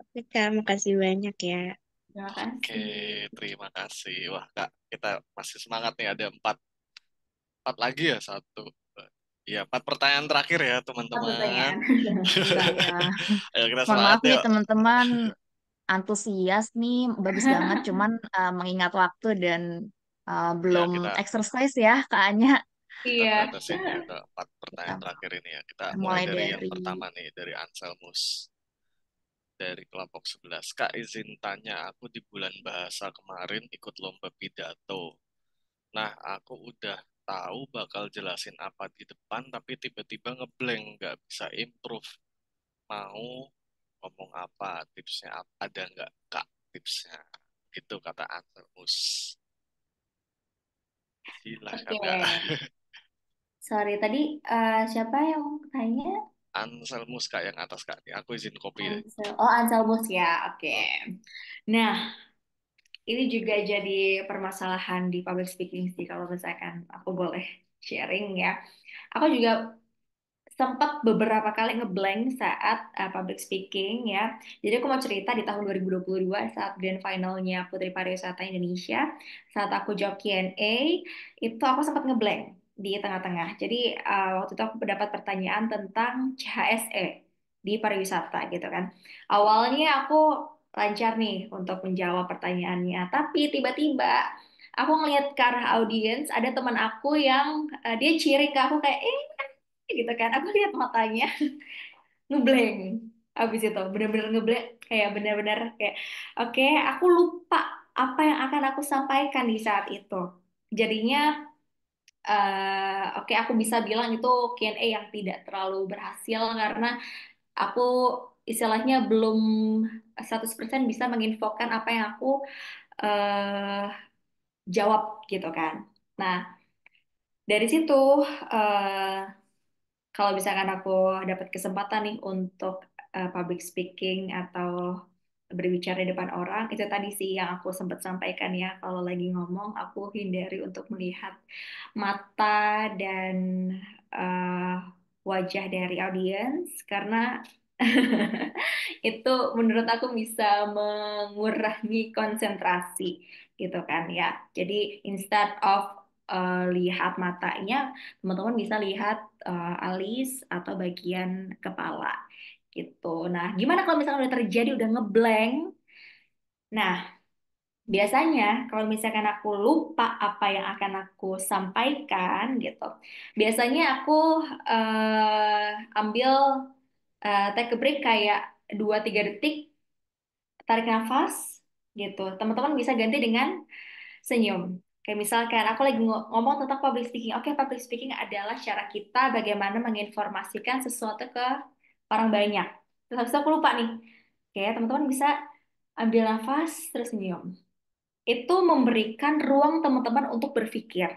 Oke, Kak, makasih banyak ya. Terima Oke, kasih. terima kasih. Wah, Kak, kita masih semangat nih. Ada empat lagi ya, satu. Ya, 4 pertanyaan terakhir ya, Apa teman-teman. pertanyaan? Iya. Ayo kita Mohon semangat maaf nih yuk. teman-teman, antusias nih, bagus banget. Cuman mengingat waktu dan Ya, belum kita exercise ya, Kak Anya. Iya. batasin ya ke 4 pertanyaan Kita terakhir ini ya. Kita mulai mulai dari yang dari pertama nih, dari Anselmus. Dari kelompok 11. Kak, izin tanya, aku di bulan bahasa kemarin ikut lomba pidato. Nah, aku udah tahu bakal jelasin apa di depan, tapi tiba-tiba ngeblank, nggak bisa improve. Mau ngomong apa, tipsnya ada nggak, Kak, tipsnya? Gitu kata Anselmus. Silahkan, Oke. Kak. Sorry, tadi siapa yang tanya? Anselmus, Kak, yang atas, Kak. Ini aku izin copy deh. Oh, Anselmus ya. Oke. Oh, Nah, ini juga jadi permasalahan di public speaking sih kalau misalkan aku boleh sharing ya. Aku juga sempat beberapa kali ngeblank saat public speaking ya. Jadi aku mau cerita di tahun 2022 saat grand finalnya Putri Pariwisata Indonesia, saat aku jawab Q&A, itu aku sempat ngeblank di tengah-tengah. Jadi waktu itu aku mendapat pertanyaan tentang CHSE di pariwisata gitu kan. Awalnya aku lancar nih untuk menjawab pertanyaannya, tapi tiba-tiba aku ngelihat ke arah audiens, ada teman aku yang dia cheering ke aku kayak gitu kan, aku lihat matanya ngeblank. Abis itu bener-bener ngeblank, kayak bener-bener kayak oke, aku lupa apa yang akan aku sampaikan di saat itu. Jadinya oke, aku bisa bilang itu Q&A yang tidak terlalu berhasil karena aku istilahnya belum 100% bisa menginfokan apa yang aku eh, jawab gitu kan. Nah, dari situ eh, kalau misalkan aku dapat kesempatan nih untuk public speaking atau berbicara di depan orang, itu tadi sih yang aku sempat sampaikan ya, kalau lagi ngomong aku hindari untuk melihat mata dan eh, wajah dari audiens karena itu menurut aku bisa mengurangi konsentrasi gitu kan ya. Jadi instead of lihat matanya, teman-teman bisa lihat alis atau bagian kepala gitu. Nah, gimana kalau misalnya udah terjadi, udah ngeblank? Nah, biasanya kalau misalkan aku lupa apa yang akan aku sampaikan gitu, biasanya aku ambil take a break kayak 2-3 detik, tarik nafas gitu. Teman-teman bisa ganti dengan senyum. Kayak misalkan aku lagi ngomong tentang public speaking. Oke, public speaking adalah cara kita bagaimana menginformasikan sesuatu ke orang banyak. Terus habis itu aku lupa nih. Oke, teman-teman bisa ambil nafas terus senyum. Itu memberikan ruang teman-teman untuk berpikir.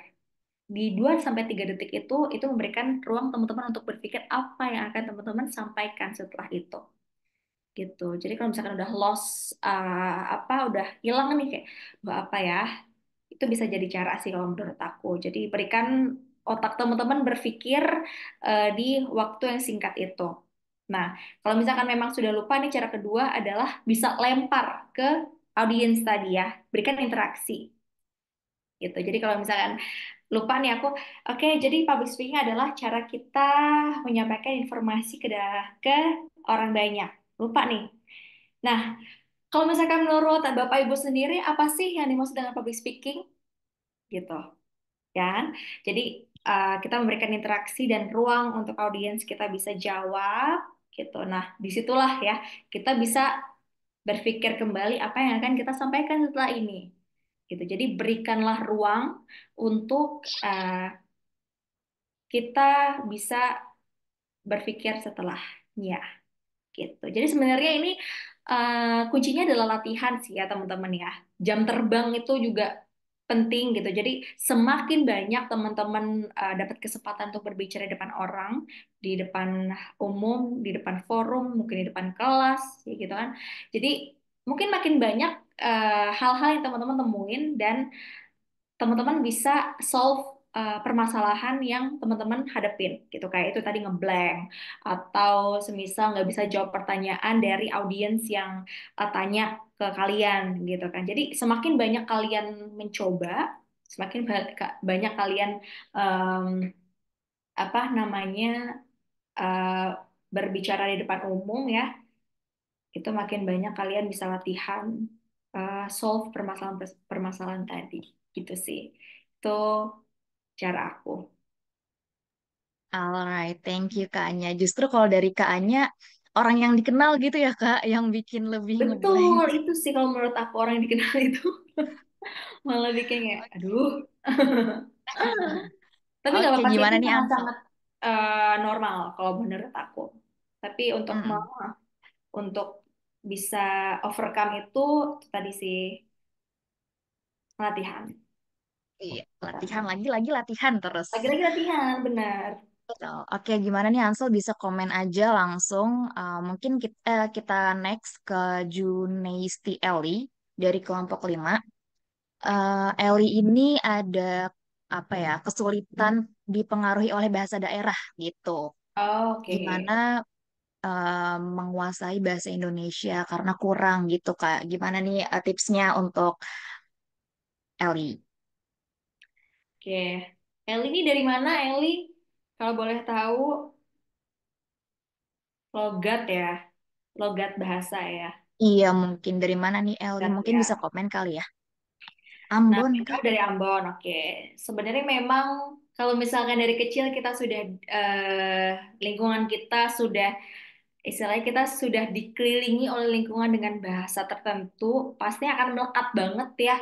Di 2-3 detik itu memberikan ruang teman-teman untuk berpikir apa yang akan teman-teman sampaikan setelah itu. gitu. Jadi kalau misalkan udah lost udah hilang nih kayak buat apa ya? Itu bisa jadi cara sih kalau menurut aku. Jadi berikan otak teman-teman berpikir di waktu yang singkat itu. Nah, kalau misalkan memang sudah lupa nih, cara kedua adalah bisa lempar ke audiens tadi ya, berikan interaksi gitu. Jadi kalau misalkan lupa nih aku, oke, jadi public speaking adalah cara kita menyampaikan informasi ke orang banyak. Lupa nih. Nah, kalau misalkan menurut Bapak Ibu sendiri, apa sih yang dimaksud dengan public speaking? Gitu, kan? Jadi kita memberikan interaksi dan ruang untuk audiens kita bisa jawab, gitu. Nah, disitulah ya kita bisa berpikir kembali apa yang akan kita sampaikan setelah ini, gitu. Jadi berikanlah ruang untuk kita bisa berpikir setelahnya. Gitu. Jadi sebenarnya ini kuncinya adalah latihan sih ya teman-teman ya. Jam terbang itu juga penting gitu. Jadi semakin banyak teman-teman dapat kesempatan untuk berbicara di depan orang, di depan umum, di depan forum, mungkin di depan kelas, ya gitu kan. Jadi mungkin makin banyak hal-hal yang teman-teman temuin dan teman-teman bisa solve permasalahan yang teman-teman hadapin gitu, kayak itu tadi ngeblank atau semisal nggak bisa jawab pertanyaan dari audiens yang tanya ke kalian gitu kan. Jadi semakin banyak kalian mencoba, semakin banyak kalian em, apa namanya eh, berbicara di depan umum ya, itu makin banyak kalian bisa latihan solve permasalahan-permasalahan tadi gitu sih. Itu cara aku. Alright, thank you Kak Anya. Justru kalau dari Kak Anya, orang yang dikenal gitu ya Kak, yang bikin lebih ngeblank. Betul, itu sih kalau menurut aku orang yang dikenal itu malah bikin kayak, aduh. Tapi nggak Oke, apa-apa sih, gimana itu nih Ansel? sangat-sangat normal kalau menurut aku. Tapi Mm-mm. untuk bisa overcome itu tadi sih latihan. Iya, lagi latihan terus. Lagi-lagi latihan, benar. Betul. Oke, gimana nih Ansel bisa komen aja langsung. Mungkin kita next ke Juneisti Eli dari kelompok 5. Eli ini ada apa ya kesulitan dipengaruhi oleh bahasa daerah gitu. Oke. Gimana menguasai bahasa Indonesia karena kurang gitu Kak. Gimana nih tipsnya untuk Eli? Oke. Eli ini dari mana, Eli? Kalau boleh tahu, logat ya, logat bahasa ya, Iya, mungkin dari mana nih Eli? logat Mungkin bisa ya. komen kali ya. Nah, Ambon oh, Kak. dari Ambon, oke. Sebenarnya memang kalau misalkan dari kecil kita sudah lingkungan kita sudah istilahnya kita sudah dikelilingi oleh lingkungan dengan bahasa tertentu, pasti akan melekat banget ya,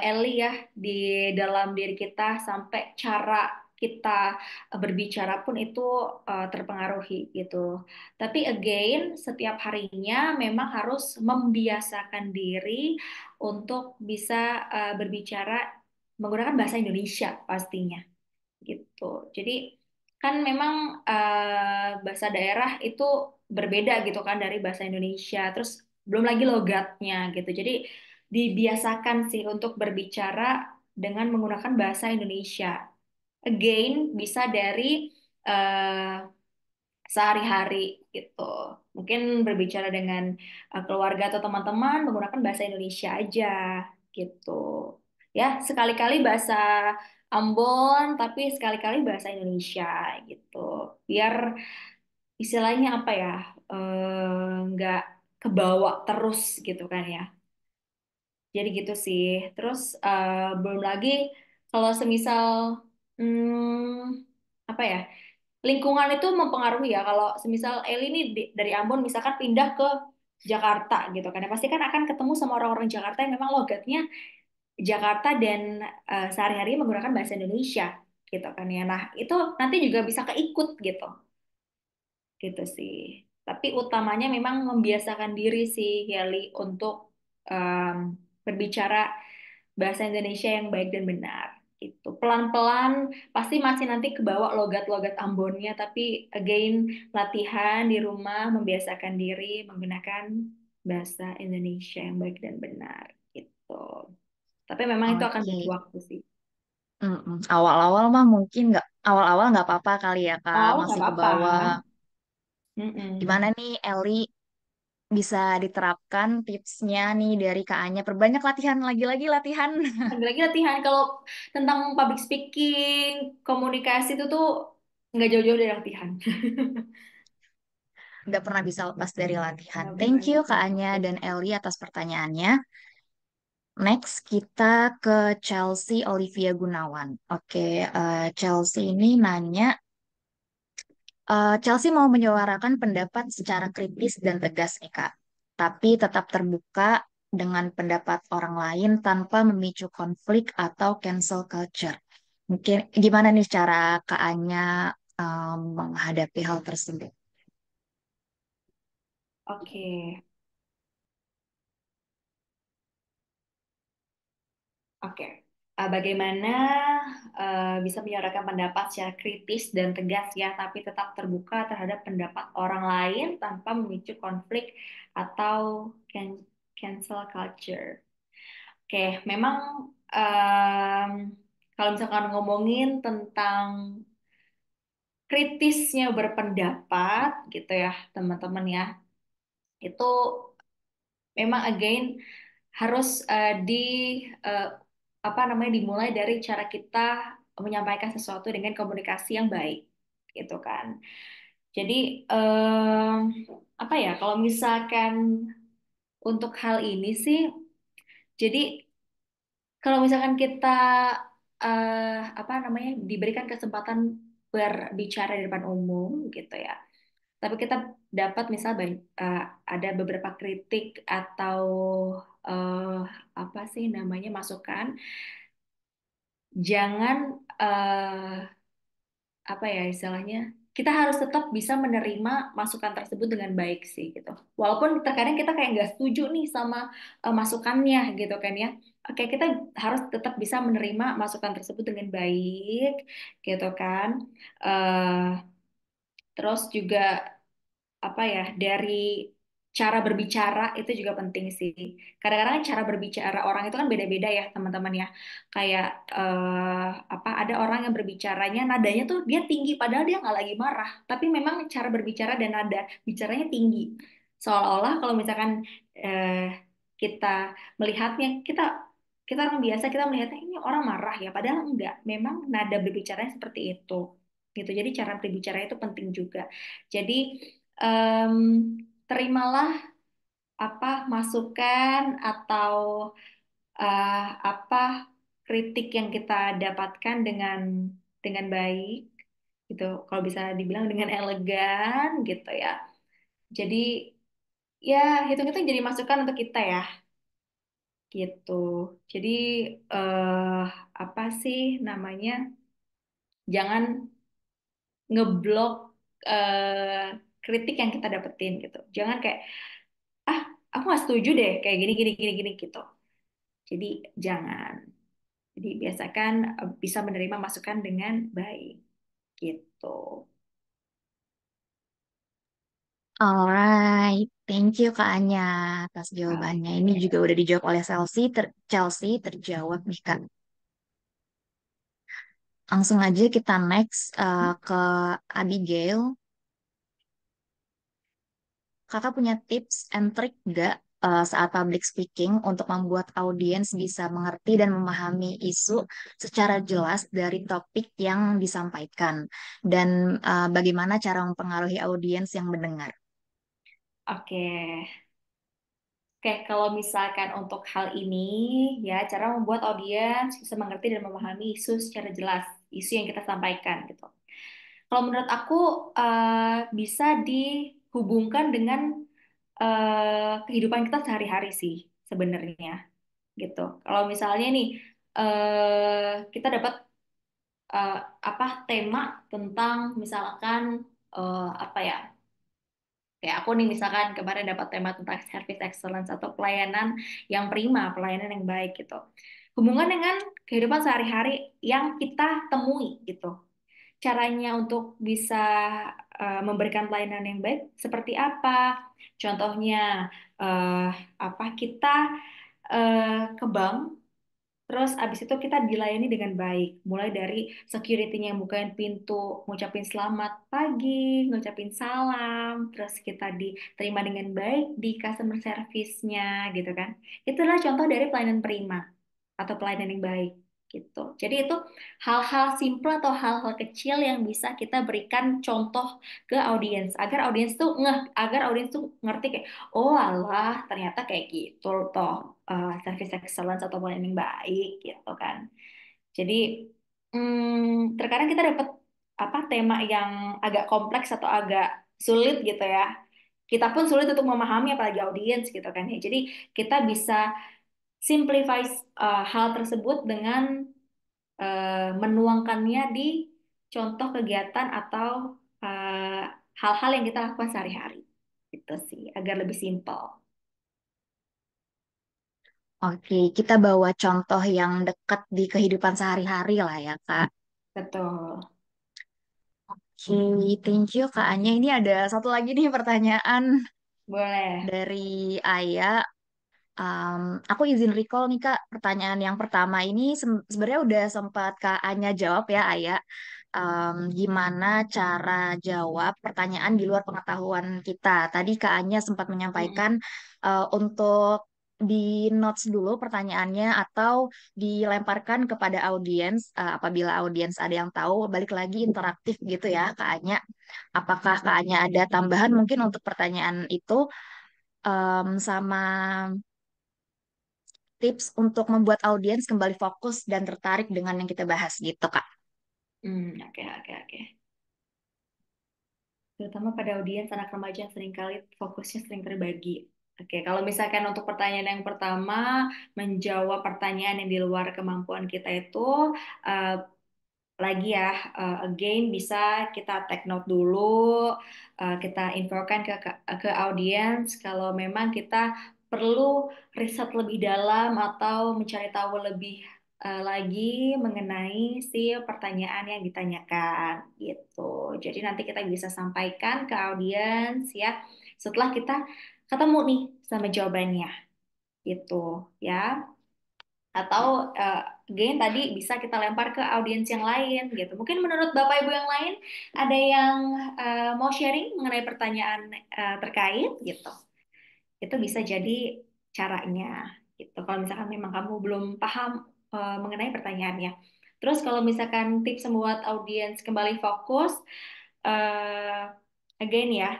Eli ya, di dalam diri kita sampai cara kita berbicara pun itu terpengaruhi gitu. Tapi again, setiap harinya memang harus membiasakan diri untuk bisa berbicara menggunakan bahasa Indonesia pastinya gitu. Jadi kan memang bahasa daerah itu berbeda gitu kan dari bahasa Indonesia. Terus belum lagi logatnya gitu. Jadi dibiasakan sih untuk berbicara dengan menggunakan bahasa Indonesia. Again, bisa dari eh, sehari-hari gitu. Mungkin berbicara dengan keluarga atau teman-teman menggunakan bahasa Indonesia aja gitu. Ya, sekali-kali bahasa Ambon, tapi sekali-kali bahasa Indonesia gitu. Biar istilahnya apa ya, nggak kebawa terus gitu kan ya. Jadi gitu sih. Terus belum lagi kalau semisal apa ya, lingkungan itu mempengaruhi ya. Kalau semisal Eli ini dari Ambon misalkan pindah ke Jakarta gitu kan, ya pasti kan akan ketemu sama orang-orang Jakarta yang memang logatnya Jakarta dan sehari-hari menggunakan bahasa Indonesia gitu kan ya. Nah, itu nanti juga bisa keikut gitu sih. Tapi utamanya memang membiasakan diri sih, Yali, untuk em, berbicara bahasa Indonesia yang baik dan benar Itu pelan-pelan pasti masih nanti kebawa logat-logat Ambonnya, tapi again latihan di rumah, membiasakan diri menggunakan bahasa Indonesia yang baik dan benar gitu. Tapi memang itu akan Oke. butuh waktu sih. Awal-awal mah mungkin awal-awal nggak apa-apa kali ya Kak, Oh, nggak masih ke apa-apa. bawah. Gimana Mm-mm. nih Eli bisa diterapkan tipsnya nih dari Kak Anya? Perbanyak latihan, lagi-lagi latihan. Lagi-lagi latihan kalau tentang public speaking, komunikasi itu tuh nggak jauh-jauh dari latihan. Nggak pernah bisa lepas dari latihan. Nggak Thank pernah you bisa. Kak Anya dan Eli atas pertanyaannya. Next kita ke Chelsea Olivia Gunawan. Oke, Chelsea ini nanya, Chelsea mau menyuarakan pendapat secara kritis dan tegas nih Kak, tapi tetap terbuka dengan pendapat orang lain tanpa memicu konflik atau cancel culture. Mungkin gimana nih cara Kak Anya menghadapi hal tersebut? Oke. Oke. Bagaimana bisa menyuarakan pendapat secara kritis dan tegas ya, tapi tetap terbuka terhadap pendapat orang lain tanpa memicu konflik atau cancel culture. Oke, memang em, kalau misalkan ngomongin tentang kritisnya berpendapat gitu ya, teman-teman ya, itu memang again harus eh, apa namanya dimulai dari cara kita menyampaikan sesuatu dengan komunikasi yang baik gitu kan. Jadi apa ya kalau misalkan untuk hal ini sih, jadi kalau misalkan kita apa namanya diberikan kesempatan berbicara di depan umum gitu ya, tapi kita dapat misal ada beberapa kritik atau eh, apa sih namanya masukan, jangan apa ya istilahnya, kita harus tetap bisa menerima masukan tersebut dengan baik sih gitu. Walaupun terkadang kita kayak nggak setuju nih sama masukannya gitu kan ya. Oke, kita harus tetap bisa menerima masukan tersebut dengan baik gitu kan. Eh Terus juga apa ya dari cara berbicara itu juga penting sih. Kadang-kadang kan cara berbicara orang itu kan beda-beda ya teman-teman ya. Kayak apa ada orang yang berbicaranya nadanya tuh dia tinggi padahal dia nggak lagi marah, tapi memang cara berbicara dan nada bicaranya tinggi. Seolah-olah kalau misalkan eh, kita melihatnya kita orang biasa kita melihatnya ini orang marah ya, padahal enggak. Memang nada berbicaranya seperti itu. Gitu. Jadi cara berbicara itu penting juga. Jadi em, terimalah apa masukan atau apa kritik yang kita dapatkan dengan baik gitu. Kalau bisa dibilang dengan elegan gitu ya. Jadi ya hitung-hitung jadi masukan untuk kita ya gitu. Jadi eh apa sih namanya? Jangan ngeblok kritik yang kita dapetin gitu. Jangan kayak ah aku nggak setuju deh kayak gini gini gini gini gitu. Jadi jangan. Jadi biasakan bisa menerima masukan dengan baik gitu. Alright, thank you Kak Anya atas jawabannya. Ini Oke. juga udah dijawab oleh Chelsea terjawab nih Kak. Langsung aja kita next ke Abigail. Kakak punya tips and trick nggak saat public speaking untuk membuat audiens bisa mengerti dan memahami isu secara jelas dari topik yang disampaikan? Dan bagaimana cara mempengaruhi audiens yang mendengar? Oke. Oke, kalau misalkan untuk hal ini, ya cara membuat audiens bisa mengerti dan memahami isu secara jelas, isu yang kita sampaikan gitu. Kalau menurut aku bisa dihubungkan dengan kehidupan kita sehari-hari sih sebenarnya gitu. Kalau misalnya nih kita dapat eh, apa tema tentang misalkan apa ya? Kayak aku nih misalkan kemarin dapat tema tentang service excellence atau pelayanan yang prima, pelayanan yang baik gitu. hubungan dengan kehidupan sehari-hari yang kita temui gitu. Caranya untuk bisa memberikan pelayanan yang baik seperti apa? Contohnya eh, apa kita ke bank. Terus abis itu kita dilayani dengan baik. Mulai dari security-nya yang bukain pintu, ngucapin selamat pagi, ngucapin salam, terus kita diterima dengan baik di customer service-nya gitu kan. Itulah contoh dari pelayanan prima atau pelayanan yang baik gitu. Jadi itu hal-hal simple atau hal-hal kecil yang bisa kita berikan contoh ke audiens agar audiens tuh ngerti kayak oh alah ternyata kayak gitu toh service excellence atau pelayanan yang baik gitu kan. Jadi terkadang kita dapat apa tema yang agak kompleks atau agak sulit gitu ya. Kita pun sulit untuk memahami apalagi audiens gitu kan ya. Jadi kita bisa simplify hal tersebut dengan menuangkannya di contoh kegiatan atau hal-hal yang kita lakukan sehari-hari. Itu sih, agar lebih simpel. Oke, kita bawa contoh yang dekat di kehidupan sehari-hari lah ya, Kak. Betul. Oke, thank you, Kak Anya. Ini ada satu lagi nih pertanyaan Boleh. dari Aya. Aku izin recall nih Kak, pertanyaan yang pertama ini sebenarnya udah sempat Kak Anya jawab ya Aya. Gimana cara jawab pertanyaan di luar pengetahuan kita? Tadi Kak Anya sempat Mm-mm. menyampaikan untuk di notes dulu pertanyaannya atau dilemparkan kepada audiens apabila audiens ada yang tahu balik lagi interaktif gitu ya Kak Anya. Apakah Kak Anya ada tambahan mungkin untuk pertanyaan itu sama tips untuk membuat audiens kembali fokus dan tertarik dengan yang kita bahas gitu, Kak. Oke, oke, oke. Terutama pada audiens anak remaja yang seringkali fokusnya sering terbagi. Oke, kalau misalkan untuk pertanyaan yang pertama, menjawab pertanyaan yang di luar kemampuan kita itu, eh, lagi ya, again bisa kita take note dulu, kita infokan ke audiens kalau memang kita perlu riset lebih dalam atau mencari tahu lebih lagi mengenai si pertanyaan yang ditanyakan gitu. Jadi nanti kita bisa sampaikan ke audiens ya setelah kita ketemu nih sama jawabannya gitu ya. Atau again tadi bisa kita lempar ke audiens yang lain gitu. Mungkin menurut Bapak Ibu yang lain ada yang mau sharing mengenai pertanyaan terkait gitu. Itu bisa jadi caranya gitu. Kalau misalkan memang kamu belum paham mengenai pertanyaannya. Terus kalau misalkan tips membuat audiens kembali fokus, eh, again ya,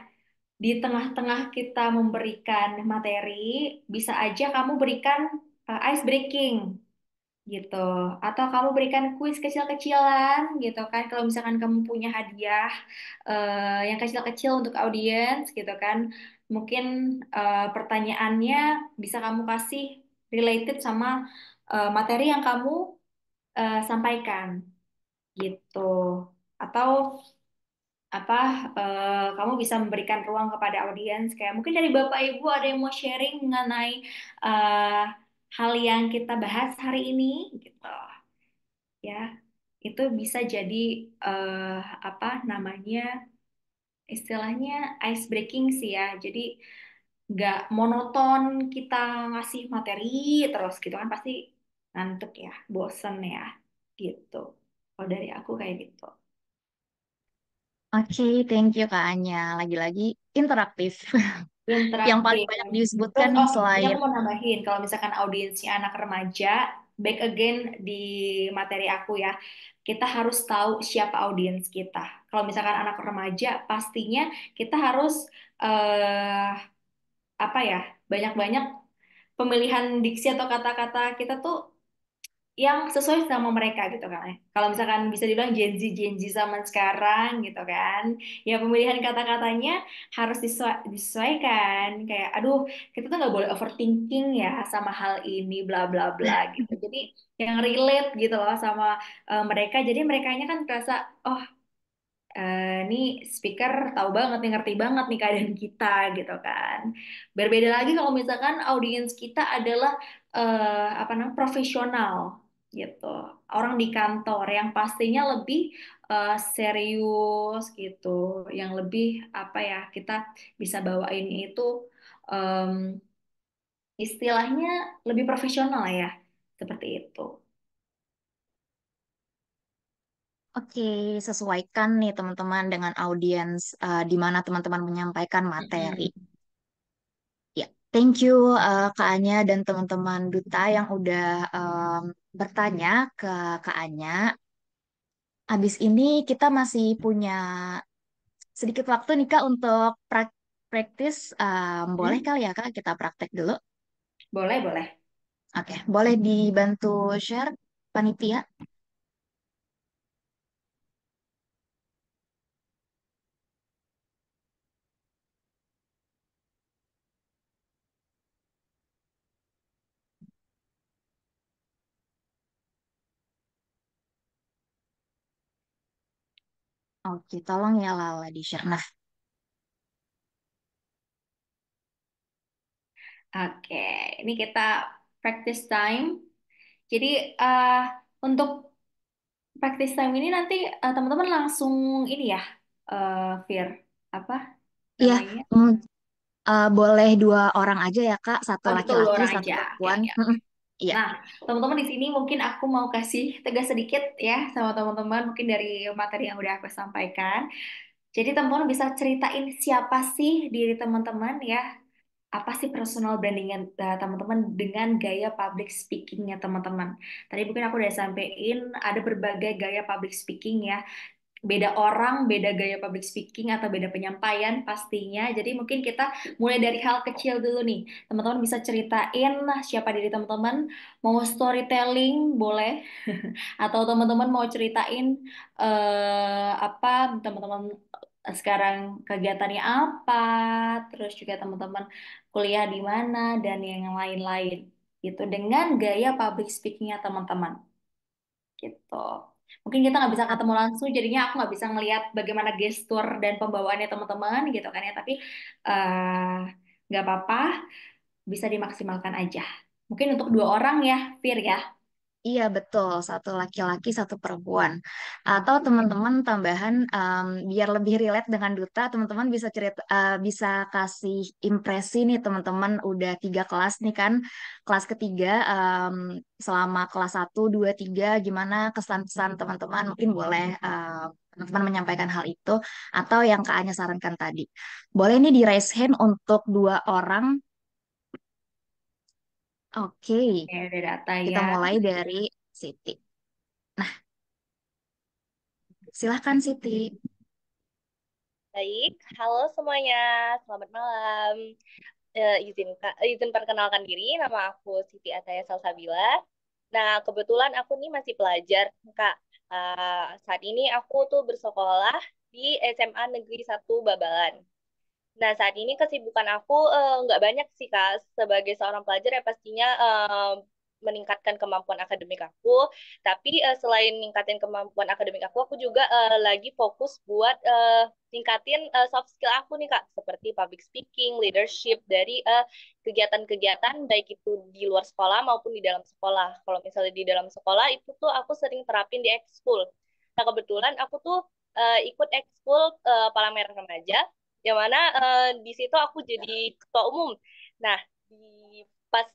di tengah-tengah kita memberikan materi, bisa aja kamu berikan ice breaking gitu. Atau kamu berikan kuis kecil-kecilan gitu kan. Kalau misalkan kamu punya hadiah yang kecil-kecil untuk audiens gitu kan. Mungkin pertanyaannya bisa kamu kasih related sama materi yang kamu sampaikan gitu. Atau apa kamu bisa memberikan ruang kepada audiens kayak mungkin dari Bapak Ibu ada yang mau sharing mengenai eh, hal yang kita bahas hari ini gitu ya itu bisa jadi eh, apa namanya istilahnya ice breaking sih ya jadi nggak monoton kita ngasih materi terus gitu kan pasti ngantuk ya bosen ya gitu kalau dari aku kayak gitu. Oke, thank you Kak Anya. Lagi-lagi interaktif. Yang paling Interaktif. banyak Terus, disebutkan nih oh, ini selain aku mau nambahin, kalau misalkan audiensnya anak remaja, back again di materi aku ya, kita harus tahu siapa audiens kita. Kalau misalkan anak remaja, pastinya kita harus eh, apa ya, banyak-banyak pemilihan diksi atau kata-kata kita tuh yang sesuai sama mereka gitu kan. Kalau misalkan bisa dibilang Gen Z zaman sekarang gitu kan. Ya pemilihan kata-katanya harus disesuaikan. Kayak aduh, kita tuh nggak boleh overthinking ya sama hal ini bla bla bla gitu. Jadi yang relate gitu loh sama mereka. Jadi merekanya kan terasa oh ini speaker tahu banget nih, ngerti banget nih keadaan kita gitu kan. Berbeda lagi kalau misalkan audiens kita adalah apa namanya profesional gitu. Orang di kantor yang pastinya lebih serius gitu, yang lebih apa ya kita bisa bawain itu em, istilahnya lebih profesional ya, seperti itu. Oke, sesuaikan nih teman-teman dengan audiens di mana teman-teman menyampaikan materi. Mm-mm. Ya, thank you Kak Anya dan teman-teman Duta yang udah bertanya ke Kak Anya. Habis ini kita masih punya sedikit waktu nih Kak untuk praktis. Boleh Hmm? kali ya Kak kita praktek dulu? Boleh, boleh. Oke, boleh dibantu share panitia? Oke, tolong ya Lala di-share. Nah, Oke, ini kita practice time. Jadi eh, untuk practice time ini nanti teman-teman langsung ini ya, Fir, apa iya, namanya? mm, boleh dua orang aja ya Kak, satu Oh gitu, dua laki-laki, orang satu aja. Oke, perempuan. oke, oke. Mm-mm. Iya. Nah, teman-teman di sini mungkin aku mau kasih tegas sedikit ya sama teman-teman mungkin dari materi yang udah aku sampaikan. Jadi teman-teman bisa ceritain siapa sih diri teman-teman ya, apa sih personal brandingnya teman-teman dengan gaya public speakingnya teman-teman. Tadi mungkin aku udah sampein ada berbagai gaya public speaking ya, beda orang, beda gaya public speaking atau beda penyampaian pastinya. Jadi mungkin kita mulai dari hal kecil dulu nih. Teman-teman bisa ceritain siapa diri teman-teman, mau storytelling boleh, atau teman-teman mau ceritain apa teman-teman sekarang kegiatannya apa, terus juga teman-teman kuliah di mana dan yang lain-lain. Gitu dengan gaya public speakingnya teman-teman gitu. Mungkin kita nggak bisa ketemu langsung, jadinya aku nggak bisa ngelihat bagaimana gestur dan pembawaannya teman-teman gitu kan ya. Tapi eh, nggak apa-apa, bisa dimaksimalkan aja. Mungkin untuk dua orang ya, Fir ya. Iya betul, satu laki-laki, satu perempuan. Atau teman-teman tambahan biar lebih relate dengan duta, teman-teman bisa cerita, bisa kasih impresi nih teman-teman udah 3 kelas nih kan, kelas ketiga selama kelas 1, 2, 3 gimana kesan-kesan teman-teman mungkin boleh teman-teman menyampaikan hal itu atau yang Kak Anya sarankan tadi. Boleh nih di raise hand untuk 2 orang. Oke, Ya udah data kita ya. mulai dari Siti. Nah, silahkan Siti. Baik, halo semuanya, selamat malam. Izin perkenalkan diri, nama aku Siti Ataya Salsabila. Nah, kebetulan aku nih masih pelajar, Kak. Saat ini aku tuh bersekolah di SMA Negeri 1 Babalan. Nah, saat ini kesibukan aku nggak banyak sih, Kak. Sebagai seorang pelajar ya pastinya meningkatkan kemampuan akademik aku. Tapi selain meningkatkan kemampuan akademik aku juga lagi fokus buat tingkatin soft skill aku nih, Kak. Seperti public speaking, leadership dari kegiatan-kegiatan baik itu di luar sekolah maupun di dalam sekolah. Kalau misalnya di dalam sekolah itu tuh aku sering terapin di ekskul. Nah, kebetulan aku tuh ikut ekskul Palang Merah Remaja yang mana di situ aku jadi ketua umum. Nah,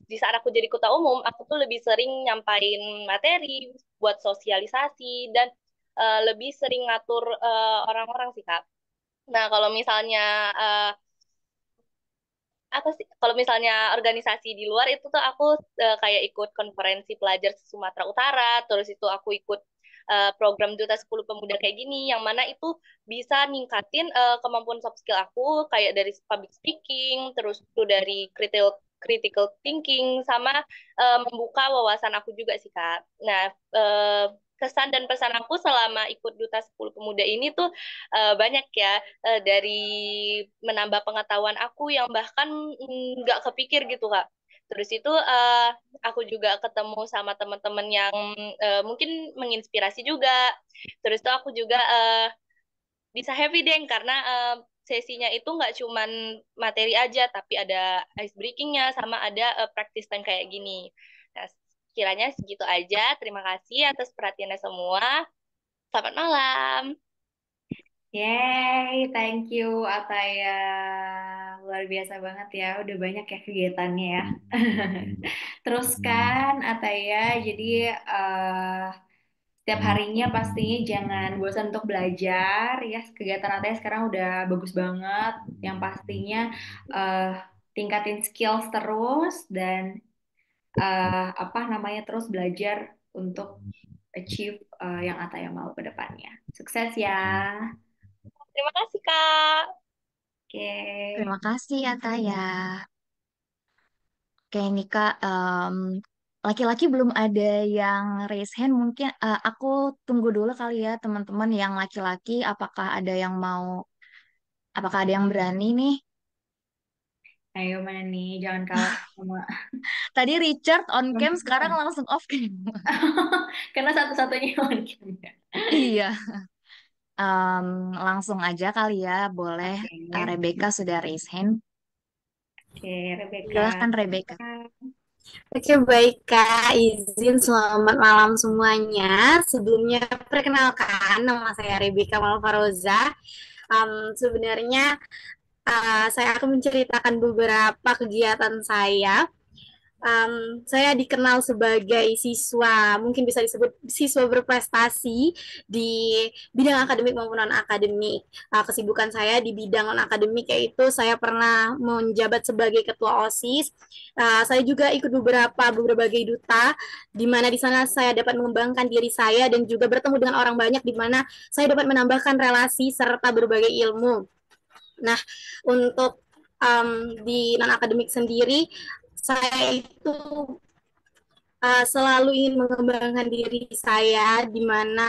di saat aku jadi ketua umum, aku tuh lebih sering nyampain materi buat sosialisasi dan lebih sering ngatur orang-orang sih, Kak. Nah, kalau misalnya apa sih kalau misalnya organisasi di luar itu tuh aku kayak ikut konferensi pelajar Sumatera Utara, terus itu aku ikut program Duta 10 Pemuda kayak gini yang mana itu bisa ningkatin kemampuan soft skill aku kayak dari public speaking, terus itu dari critical thinking sama membuka wawasan aku juga sih Kak. Nah, kesan dan pesan aku selama ikut Duta 10 Pemuda ini tuh banyak ya dari menambah pengetahuan aku yang bahkan nggak kepikir gitu Kak. Terus itu aku juga ketemu sama teman-teman yang mungkin menginspirasi juga. Terus itu aku juga bisa happy deh karena sesinya itu nggak cuman materi aja, tapi ada ice breakingnya sama ada practice time kayak gini. Nah, kiranya segitu aja. Terima kasih atas perhatiannya semua. Selamat malam. Yay, thank you Ataya. Luar biasa banget ya, udah banyak ya kegiatannya ya. Terus kan Ataya, jadi setiap harinya pastinya jangan bosan untuk belajar ya. Kegiatan Ataya sekarang udah bagus banget. Yang pastinya eh, tingkatin skills terus dan apa namanya terus belajar untuk achieve yang Ataya mau ke depannya. Sukses ya. Terima kasih, Kak. Oke. Terima kasih Ataya. Oke nih Kak, laki-laki belum ada yang raise hand. Mungkin aku tunggu dulu kali ya teman-teman yang laki-laki. Apakah ada yang berani nih? Ayo mana nih, jangan kalah sama Tadi Richard on cam, sekarang perempuan. langsung off cam. Karena satu-satunya lawan kita. Iya, Em, langsung aja kali ya. Boleh, Oke, Rebecca sudah raise hand. oke, Rebecca. Silahkan Rebecca. Oke, baik Kak. Izin selamat malam semuanya. Sebelumnya perkenalkan nama saya Rebecca Malvaroza. Sebenarnya saya akan menceritakan beberapa kegiatan saya. Saya dikenal sebagai siswa, mungkin bisa disebut siswa berprestasi di bidang akademik maupun non-akademik. Kesibukan saya di bidang non-akademik yaitu saya pernah menjabat sebagai ketua OSIS. Saya juga ikut berbagai duta, di mana di sana saya dapat mengembangkan diri saya dan juga bertemu dengan orang banyak, di mana saya dapat menambahkan relasi serta berbagai ilmu. Nah, untuk di non-akademik sendiri, saya itu selalu ingin mengembangkan diri saya, di mana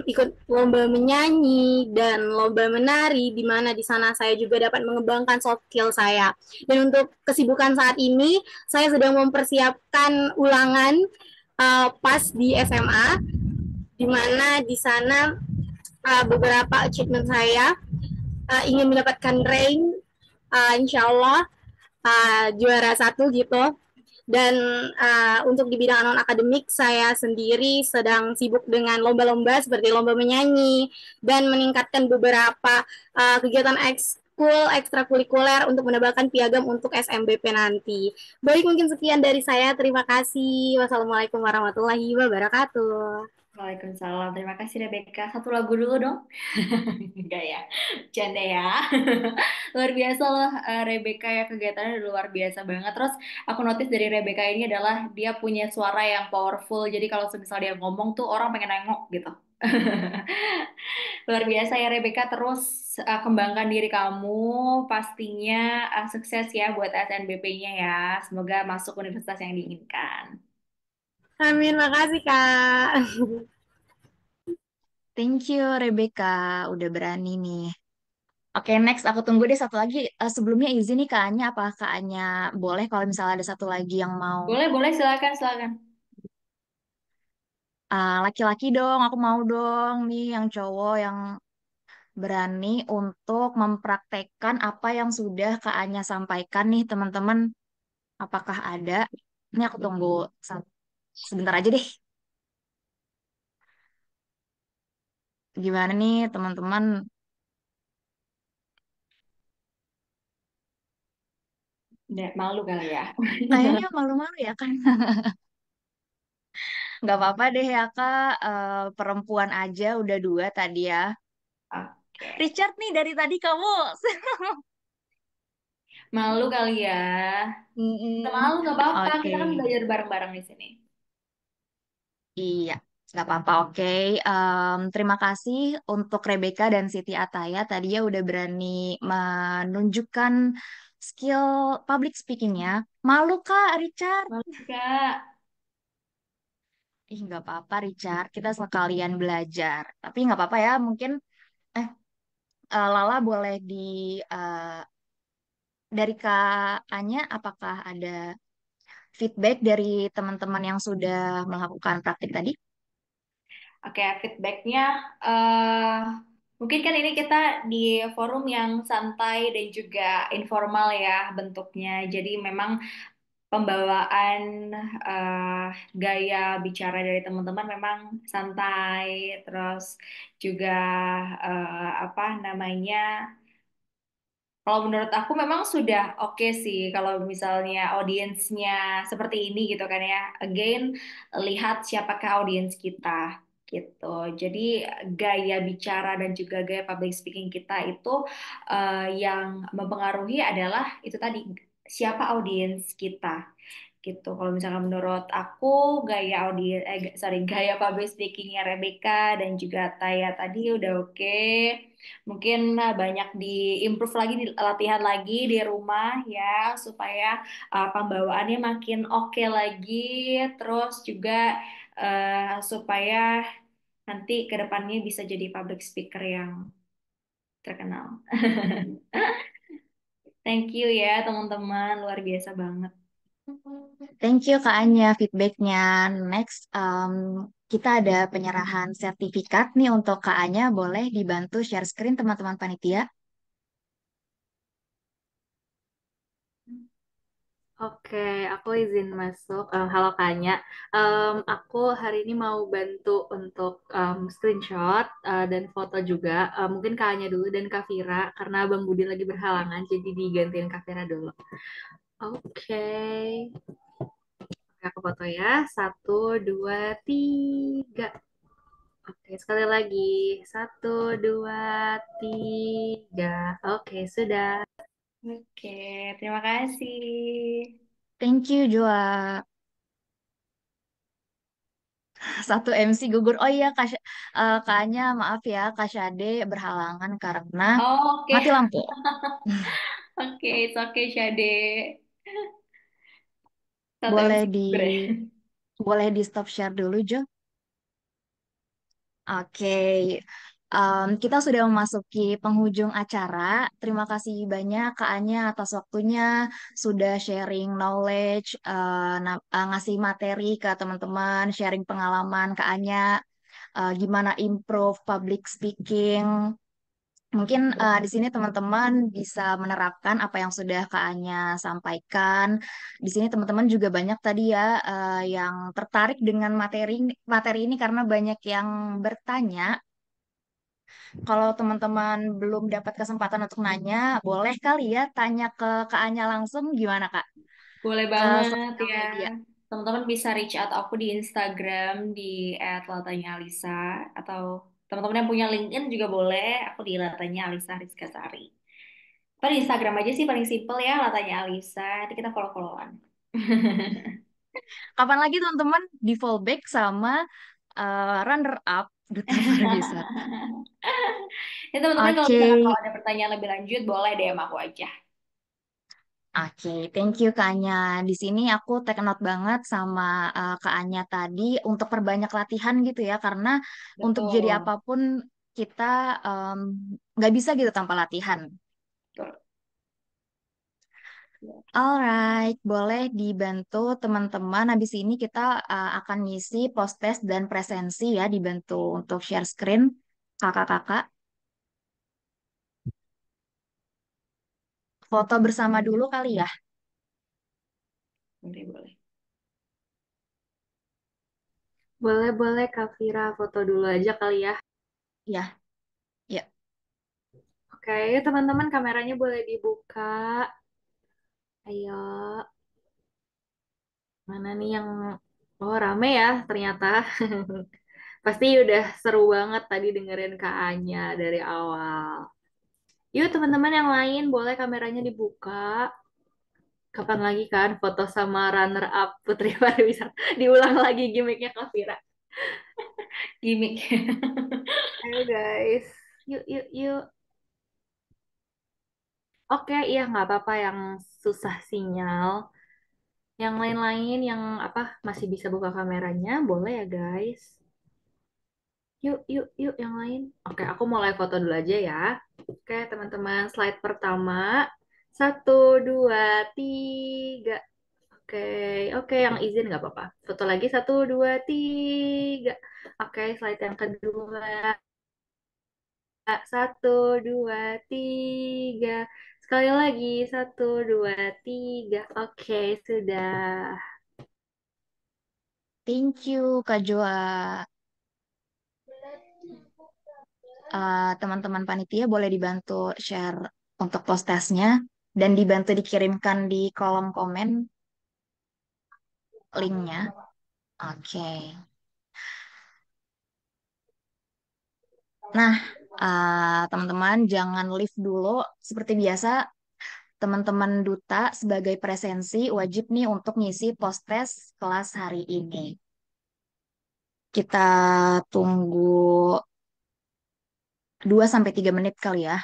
ikut lomba menyanyi dan lomba menari, di mana di sana saya juga dapat mengembangkan soft skill saya. Dan untuk kesibukan saat ini, saya sedang mempersiapkan ulangan pas di SMA, di mana di sana beberapa achievement saya ingin mendapatkan rank, insya Allah juara satu gitu. Dan untuk di bidang non akademik saya sendiri sedang sibuk dengan lomba-lomba seperti lomba menyanyi dan meningkatkan beberapa kegiatan ekskul ekstrakurikuler untuk mendapatkan piagam untuk SMBP nanti. Baik, mungkin sekian dari saya. Terima kasih. Wassalamualaikum warahmatullahi wabarakatuh. Waalaikumsalam. Terima kasih Rebecca. Satu lagu dulu dong. Enggak ya, canda ya. Luar biasa loh Rebecca ya, kegiatannya udah luar biasa banget. Terus aku notice dari Rebecca ini adalah dia punya suara yang powerful. Jadi kalau misalnya dia ngomong tuh orang pengen nengok gitu. Luar biasa ya Rebecca. Terus kembangkan diri kamu. Pastinya sukses ya buat SNBP-nya ya. Semoga masuk universitas yang diinginkan. Amin, makasih Kak. Thank you Rebecca, udah berani nih. Oke, next aku tunggu deh satu lagi. Sebelumnya izin nih Kak Anya, apakah Kak Anya boleh kalau misalnya ada satu lagi yang mau Boleh, boleh, silakan, silakan. laki-laki dong, aku mau dong nih yang cowok yang berani untuk mempraktekkan apa yang sudah Kak Anya sampaikan nih teman-teman. Apakah ada? Ini aku tunggu sebentar aja deh. Gimana nih teman-teman? Nggak malu kali ya. Kayaknya malu-malu ya kan? Nggak apa-apa deh ya Kak, perempuan aja udah dua tadi ya. Oke. Richard nih dari tadi kamu. Malu kali ya. Nggak Mm-mm. malu, nggak apa-apa. Oke, Kita kan belajar bareng-bareng di sini. iya, nggak apa-apa. Oke, terima kasih untuk Rebecca dan Siti Ataya. Tadi ya udah berani menunjukkan skill public speakingnya. Malu Kak, Richard? Malu nggak? Ih, nggak apa-apa Richard. Kita sekalian belajar. Tapi nggak apa-apa ya. Mungkin eh Lala boleh eh, dari Kak Anya, apakah ada feedback dari teman-teman yang sudah melakukan praktik tadi? Oke, feedbacknya eh Mungkin kan ini kita di forum yang santai dan juga informal ya bentuknya. Jadi memang pembawaan eh, gaya bicara dari teman-teman memang santai, terus juga apa namanya? Kalau menurut aku memang sudah oke sih kalau misalnya audiensnya seperti ini gitu kan ya. Again, lihat siapakah audiens kita gitu. Jadi gaya bicara dan juga gaya public speaking kita itu yang mempengaruhi adalah itu tadi siapa audiens kita gitu. Kalau misalkan menurut aku gaya public speakingnya Rebecca dan juga Taya tadi udah oke. Mungkin banyak diimprove lagi, latihan lagi di rumah ya supaya pembawaannya makin oke lagi. Terus juga supaya nanti ke depannya bisa jadi public speaker yang terkenal. Thank you ya teman-teman, luar biasa banget. Thank you Kak Anya feedbacknya. Next, kita ada penyerahan sertifikat nih untuk Kak Anya. Boleh dibantu share screen teman-teman panitia? Oke, aku izin masuk. Halo Kanya, aku hari ini mau bantu untuk screenshot dan foto juga. Mungkin Kanya dulu dan Kak Vira, karena Bang Budi lagi berhalangan, jadi digantiin Kak Vira dulu. Oke, Oke, aku foto ya. Satu, dua, tiga. Oke, sekali lagi. Satu, dua, tiga. Oke, sudah. Oke, terima kasih. Thank you Joa. Satu MC gugur. Oh iya Kak Anya maaf ya Kak Shade berhalangan karena Oh, oke. mati lampu. Oke, it's okay, Shade. Satu Boleh MC di gugur ya. boleh di stop share dulu Jo. Oke, kita sudah memasuki penghujung acara. Terima kasih banyak Kak Anya atas waktunya, sudah sharing knowledge, ngasih materi ke teman-teman, sharing pengalaman Kak Anya, gimana improve public speaking. Mungkin di sini teman-teman bisa menerapkan apa yang sudah Kak Anya sampaikan. Di sini teman-teman juga banyak tadi ya yang tertarik dengan materi materi ini karena banyak yang bertanya. Kalau teman-teman belum dapat kesempatan untuk nanya, boleh kali ya tanya ke Kak Anya langsung gimana Kak? Boleh Ke banget sosial ya. media. Teman-teman bisa reach out aku di Instagram di @latanya_alisa atau teman-teman yang punya LinkedIn juga boleh. Aku di Latanya Alisa Rizkasari. Atau di Instagram aja sih paling simple ya, Latanya Alisa. Nanti kita follow-followan. Kapan lagi teman-teman di fallback sama runner up Duta Pariwisata. Ya teman-teman kalau Oke, misalkan mau ada pertanyaan lebih lanjut boleh DM aku aja. Oke, thank you Kak Anya. Di sini aku take note banget sama Kak Anya tadi untuk perbanyak latihan gitu ya, karena untuk jadi Betul. apapun kita em, nggak bisa gitu tanpa latihan. Betul. Alright, boleh dibantu teman-teman. Habis ini kita akan ngisi post test dan presensi ya, dibantu untuk share screen kakak-kakak. Foto bersama dulu kali ya. Boleh, boleh. Boleh-boleh Kak Vira foto dulu aja kali ya. Ya, ya. Oke, teman-teman kameranya boleh dibuka. Ayo, mana nih yang... Oh, rame ya ternyata. Pasti udah seru banget tadi dengerin Kak Anya dari awal. Yuk teman-teman yang lain boleh kameranya dibuka. Kapan lagi kan foto sama runner up Putri Pariwisata. Diulang lagi gimmicknya Kak Vira. Gimik. Ayo guys, yuk yuk yuk. Oke, iya nggak apa-apa yang susah sinyal. Yang lain-lain yang apa masih bisa buka kameranya, boleh ya guys. Yuk, yuk, yuk yang lain. Oke, aku mulai foto dulu aja ya. Oke, teman-teman, slide pertama. Satu, dua, tiga. Oke, oke, yang izin nggak apa-apa. Foto lagi, satu, dua, tiga. Oke, slide yang kedua. Satu, dua, tiga. Sekali lagi, satu, dua, tiga. Oke, sudah. Thank you, Kak Joa. Teman-teman panitia boleh dibantu share untuk post testnya dan dibantu dikirimkan di kolom komen linknya. Oke. Nah, teman-teman jangan leave dulu. Seperti biasa, teman-teman duta sebagai presensi wajib nih untuk ngisi post test kelas hari ini. Kita tunggu 2 sampai 3 menit kali ya.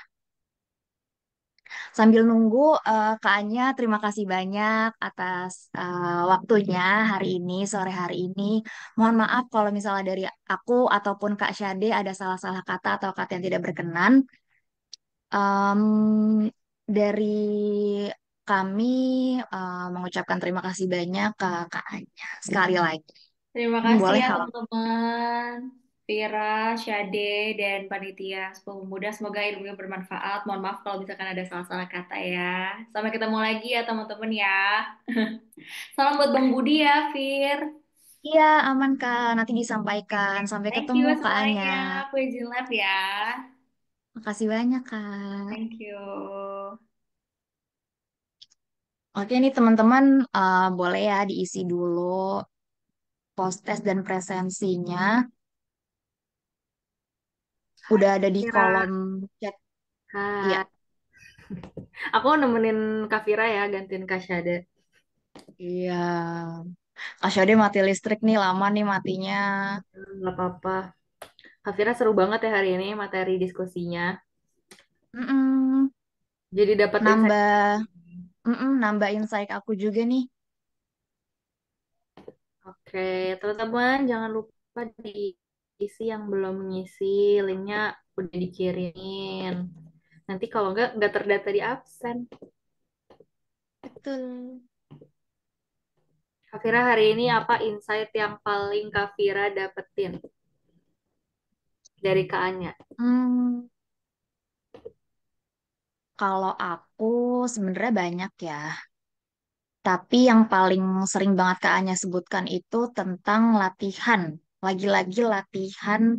Sambil nunggu, Kak Anya, terima kasih banyak atas waktunya hari ini, sore hari ini. Mohon maaf kalau misalnya dari aku ataupun Kak Syade ada salah-salah kata atau kata yang tidak berkenan. Em, dari kami mengucapkan terima kasih banyak ke Kak Anya. Sekali lagi. Terima kasih Boleh ya kalau teman-teman. Vira, Shade, dan panitia Sepupu Muda. Semoga ilmunya bermanfaat. Mohon maaf kalau misalkan ada salah-salah kata ya. Sampai ketemu lagi ya teman-teman ya. Salam buat Bang Budi ya, Fir. iya, aman Kak. Nanti disampaikan. Sampai Thank you ketemu Kak Anya. semuanya. Aku izin live ya. Makasih banyak Kak. Thank you. Oke nih teman-teman, boleh ya diisi dulu post test dan presensinya. Udah ada di Kira, kolom chat. Iya, Hai. Aku nemenin Kak Fira ya, gantiin Kak Syade. iya. Kak Syade mati listrik nih, lama nih matinya. Nggak apa-apa. Kak Fira seru banget ya hari ini materi diskusinya. Mm-mm. Jadi dapat insight. Nambah, nambah insight aku juga nih. Oke, teman-teman jangan lupa diisi yang belum ngisi, linknya udah dikirimin. Nanti kalau nggak terdata di absen. Betul. Kak Fira hari ini apa insight yang paling Kak Fira dapetin dari Kak Anya? Hmm, kalau aku sebenarnya banyak ya. Tapi yang paling sering banget Kak Anya sebutkan itu tentang latihan. Lagi-lagi latihan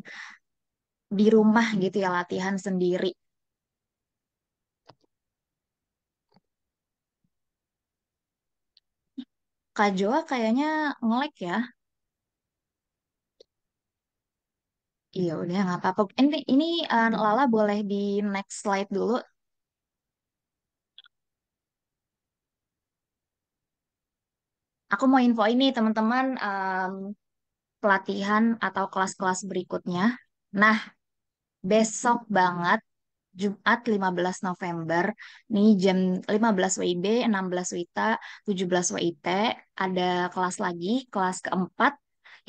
di rumah gitu ya, latihan sendiri. Kak Joa kayaknya nge-lag ya. Iya udah nggak apa-apa. Ini Lala boleh di next slide dulu. Aku mau info ini teman-teman, pelatihan atau kelas-kelas berikutnya. Nah, besok banget Jumat 15 November nih jam 15 WIB, 16 WITA, 17 WIT ada kelas lagi, kelas keempat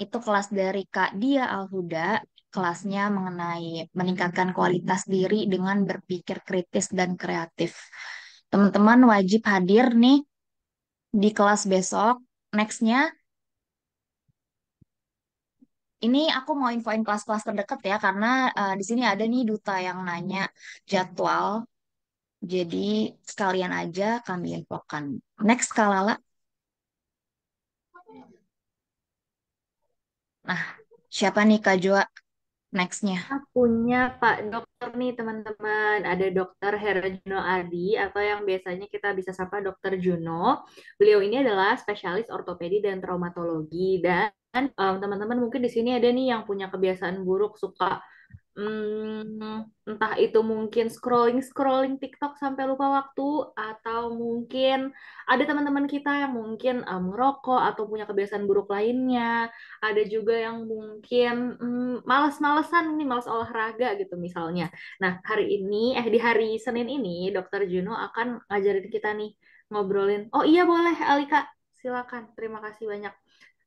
itu kelas dari Kak Dia Alhuda, kelasnya mengenai meningkatkan kualitas diri dengan berpikir kritis dan kreatif. Teman-teman wajib hadir nih di kelas besok. Nextnya, ini aku mau infoin kelas-kelas terdekat ya, karena di sini ada nih duta yang nanya jadwal. Jadi sekalian aja kami infokan. Next, Kak Lala. Nah, siapa nih Kak Joa nextnya? Kita punya Pak Dokter nih teman-teman. Ada Dokter Herjuno Adi atau yang biasanya kita bisa sapa Dokter Juno. Beliau ini adalah spesialis ortopedi dan traumatologi dan teman-teman mungkin di sini ada nih yang punya kebiasaan buruk suka entah itu mungkin scrolling TikTok sampai lupa waktu atau mungkin ada teman-teman kita yang mungkin merokok atau punya kebiasaan buruk lainnya. Ada juga yang mungkin malas-malesan nih, malas olahraga gitu misalnya. Nah, di hari Senin ini Dokter Juno akan ngajarin kita nih ngobrolin. Oh iya boleh Alika, silakan. Terima kasih banyak.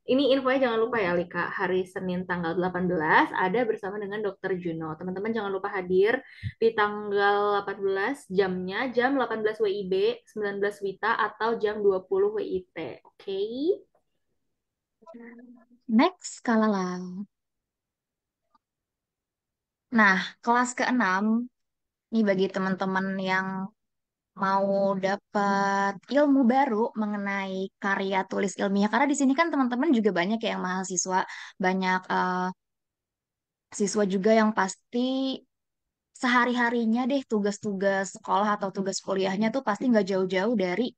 Ini infonya jangan lupa ya, Lika. Hari Senin tanggal 18 ada bersama dengan Dokter Juno. Teman-teman jangan lupa hadir di tanggal 18 jamnya jam 18 WIB, 19 WITA atau jam 20 WIT. Oke? Next, Kak Lala. Nah, kelas ke-6, nih bagi teman-teman yang mau dapat ilmu baru mengenai karya tulis ilmiah, karena di sini kan teman-teman juga banyak ya yang mahasiswa, banyak siswa juga yang pasti sehari-harinya deh tugas-tugas sekolah atau tugas kuliahnya tuh pasti nggak jauh-jauh dari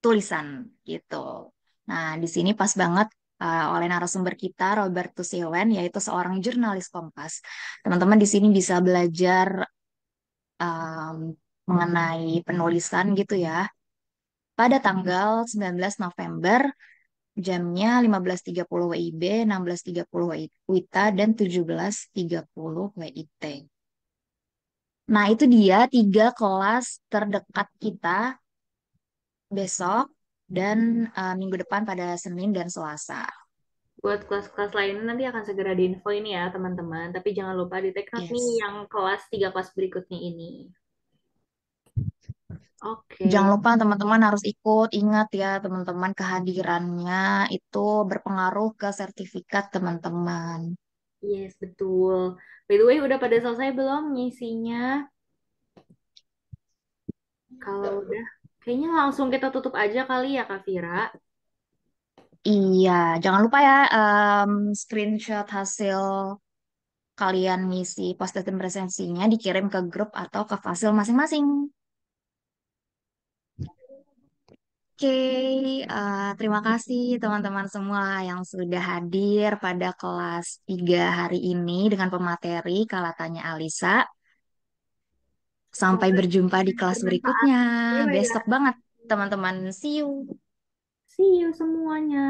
tulisan gitu. Nah, di sini pas banget oleh narasumber kita Robertus Yewen, yaitu seorang jurnalis Kompas. Teman-teman di sini bisa belajar um, mengenai penulisan gitu ya. Pada tanggal 19 November, jamnya 15.30 WIB, 16.30 WITA, dan 17.30 WIT. Nah, itu dia 3 kelas terdekat kita besok dan minggu depan pada Senin dan Selasa. Buat kelas-kelas lainnya nanti akan segera diinfoin ya teman-teman. Tapi jangan lupa di take note nih Yes. yang kelas 3 kelas berikutnya ini. Oke, Jangan lupa teman-teman harus ikut. Ingat ya teman-teman, kehadirannya itu berpengaruh ke sertifikat teman-teman. yes betul. By the way, udah pada selesai belum ngisinya? Kalau udah, kayaknya langsung kita tutup aja kali ya Kak Vira. Iya, jangan lupa ya screenshot hasil kalian ngisi post dan presensinya dikirim ke grup atau ke Fasil masing-masing. Oke, terima kasih teman-teman semua yang sudah hadir pada kelas 3 hari ini dengan pemateri Kala Tanya Alisa. Sampai Semoga berjumpa di kelas bermanfaat. berikutnya. Bye bye Besok guys. banget, teman-teman. See you. See you semuanya.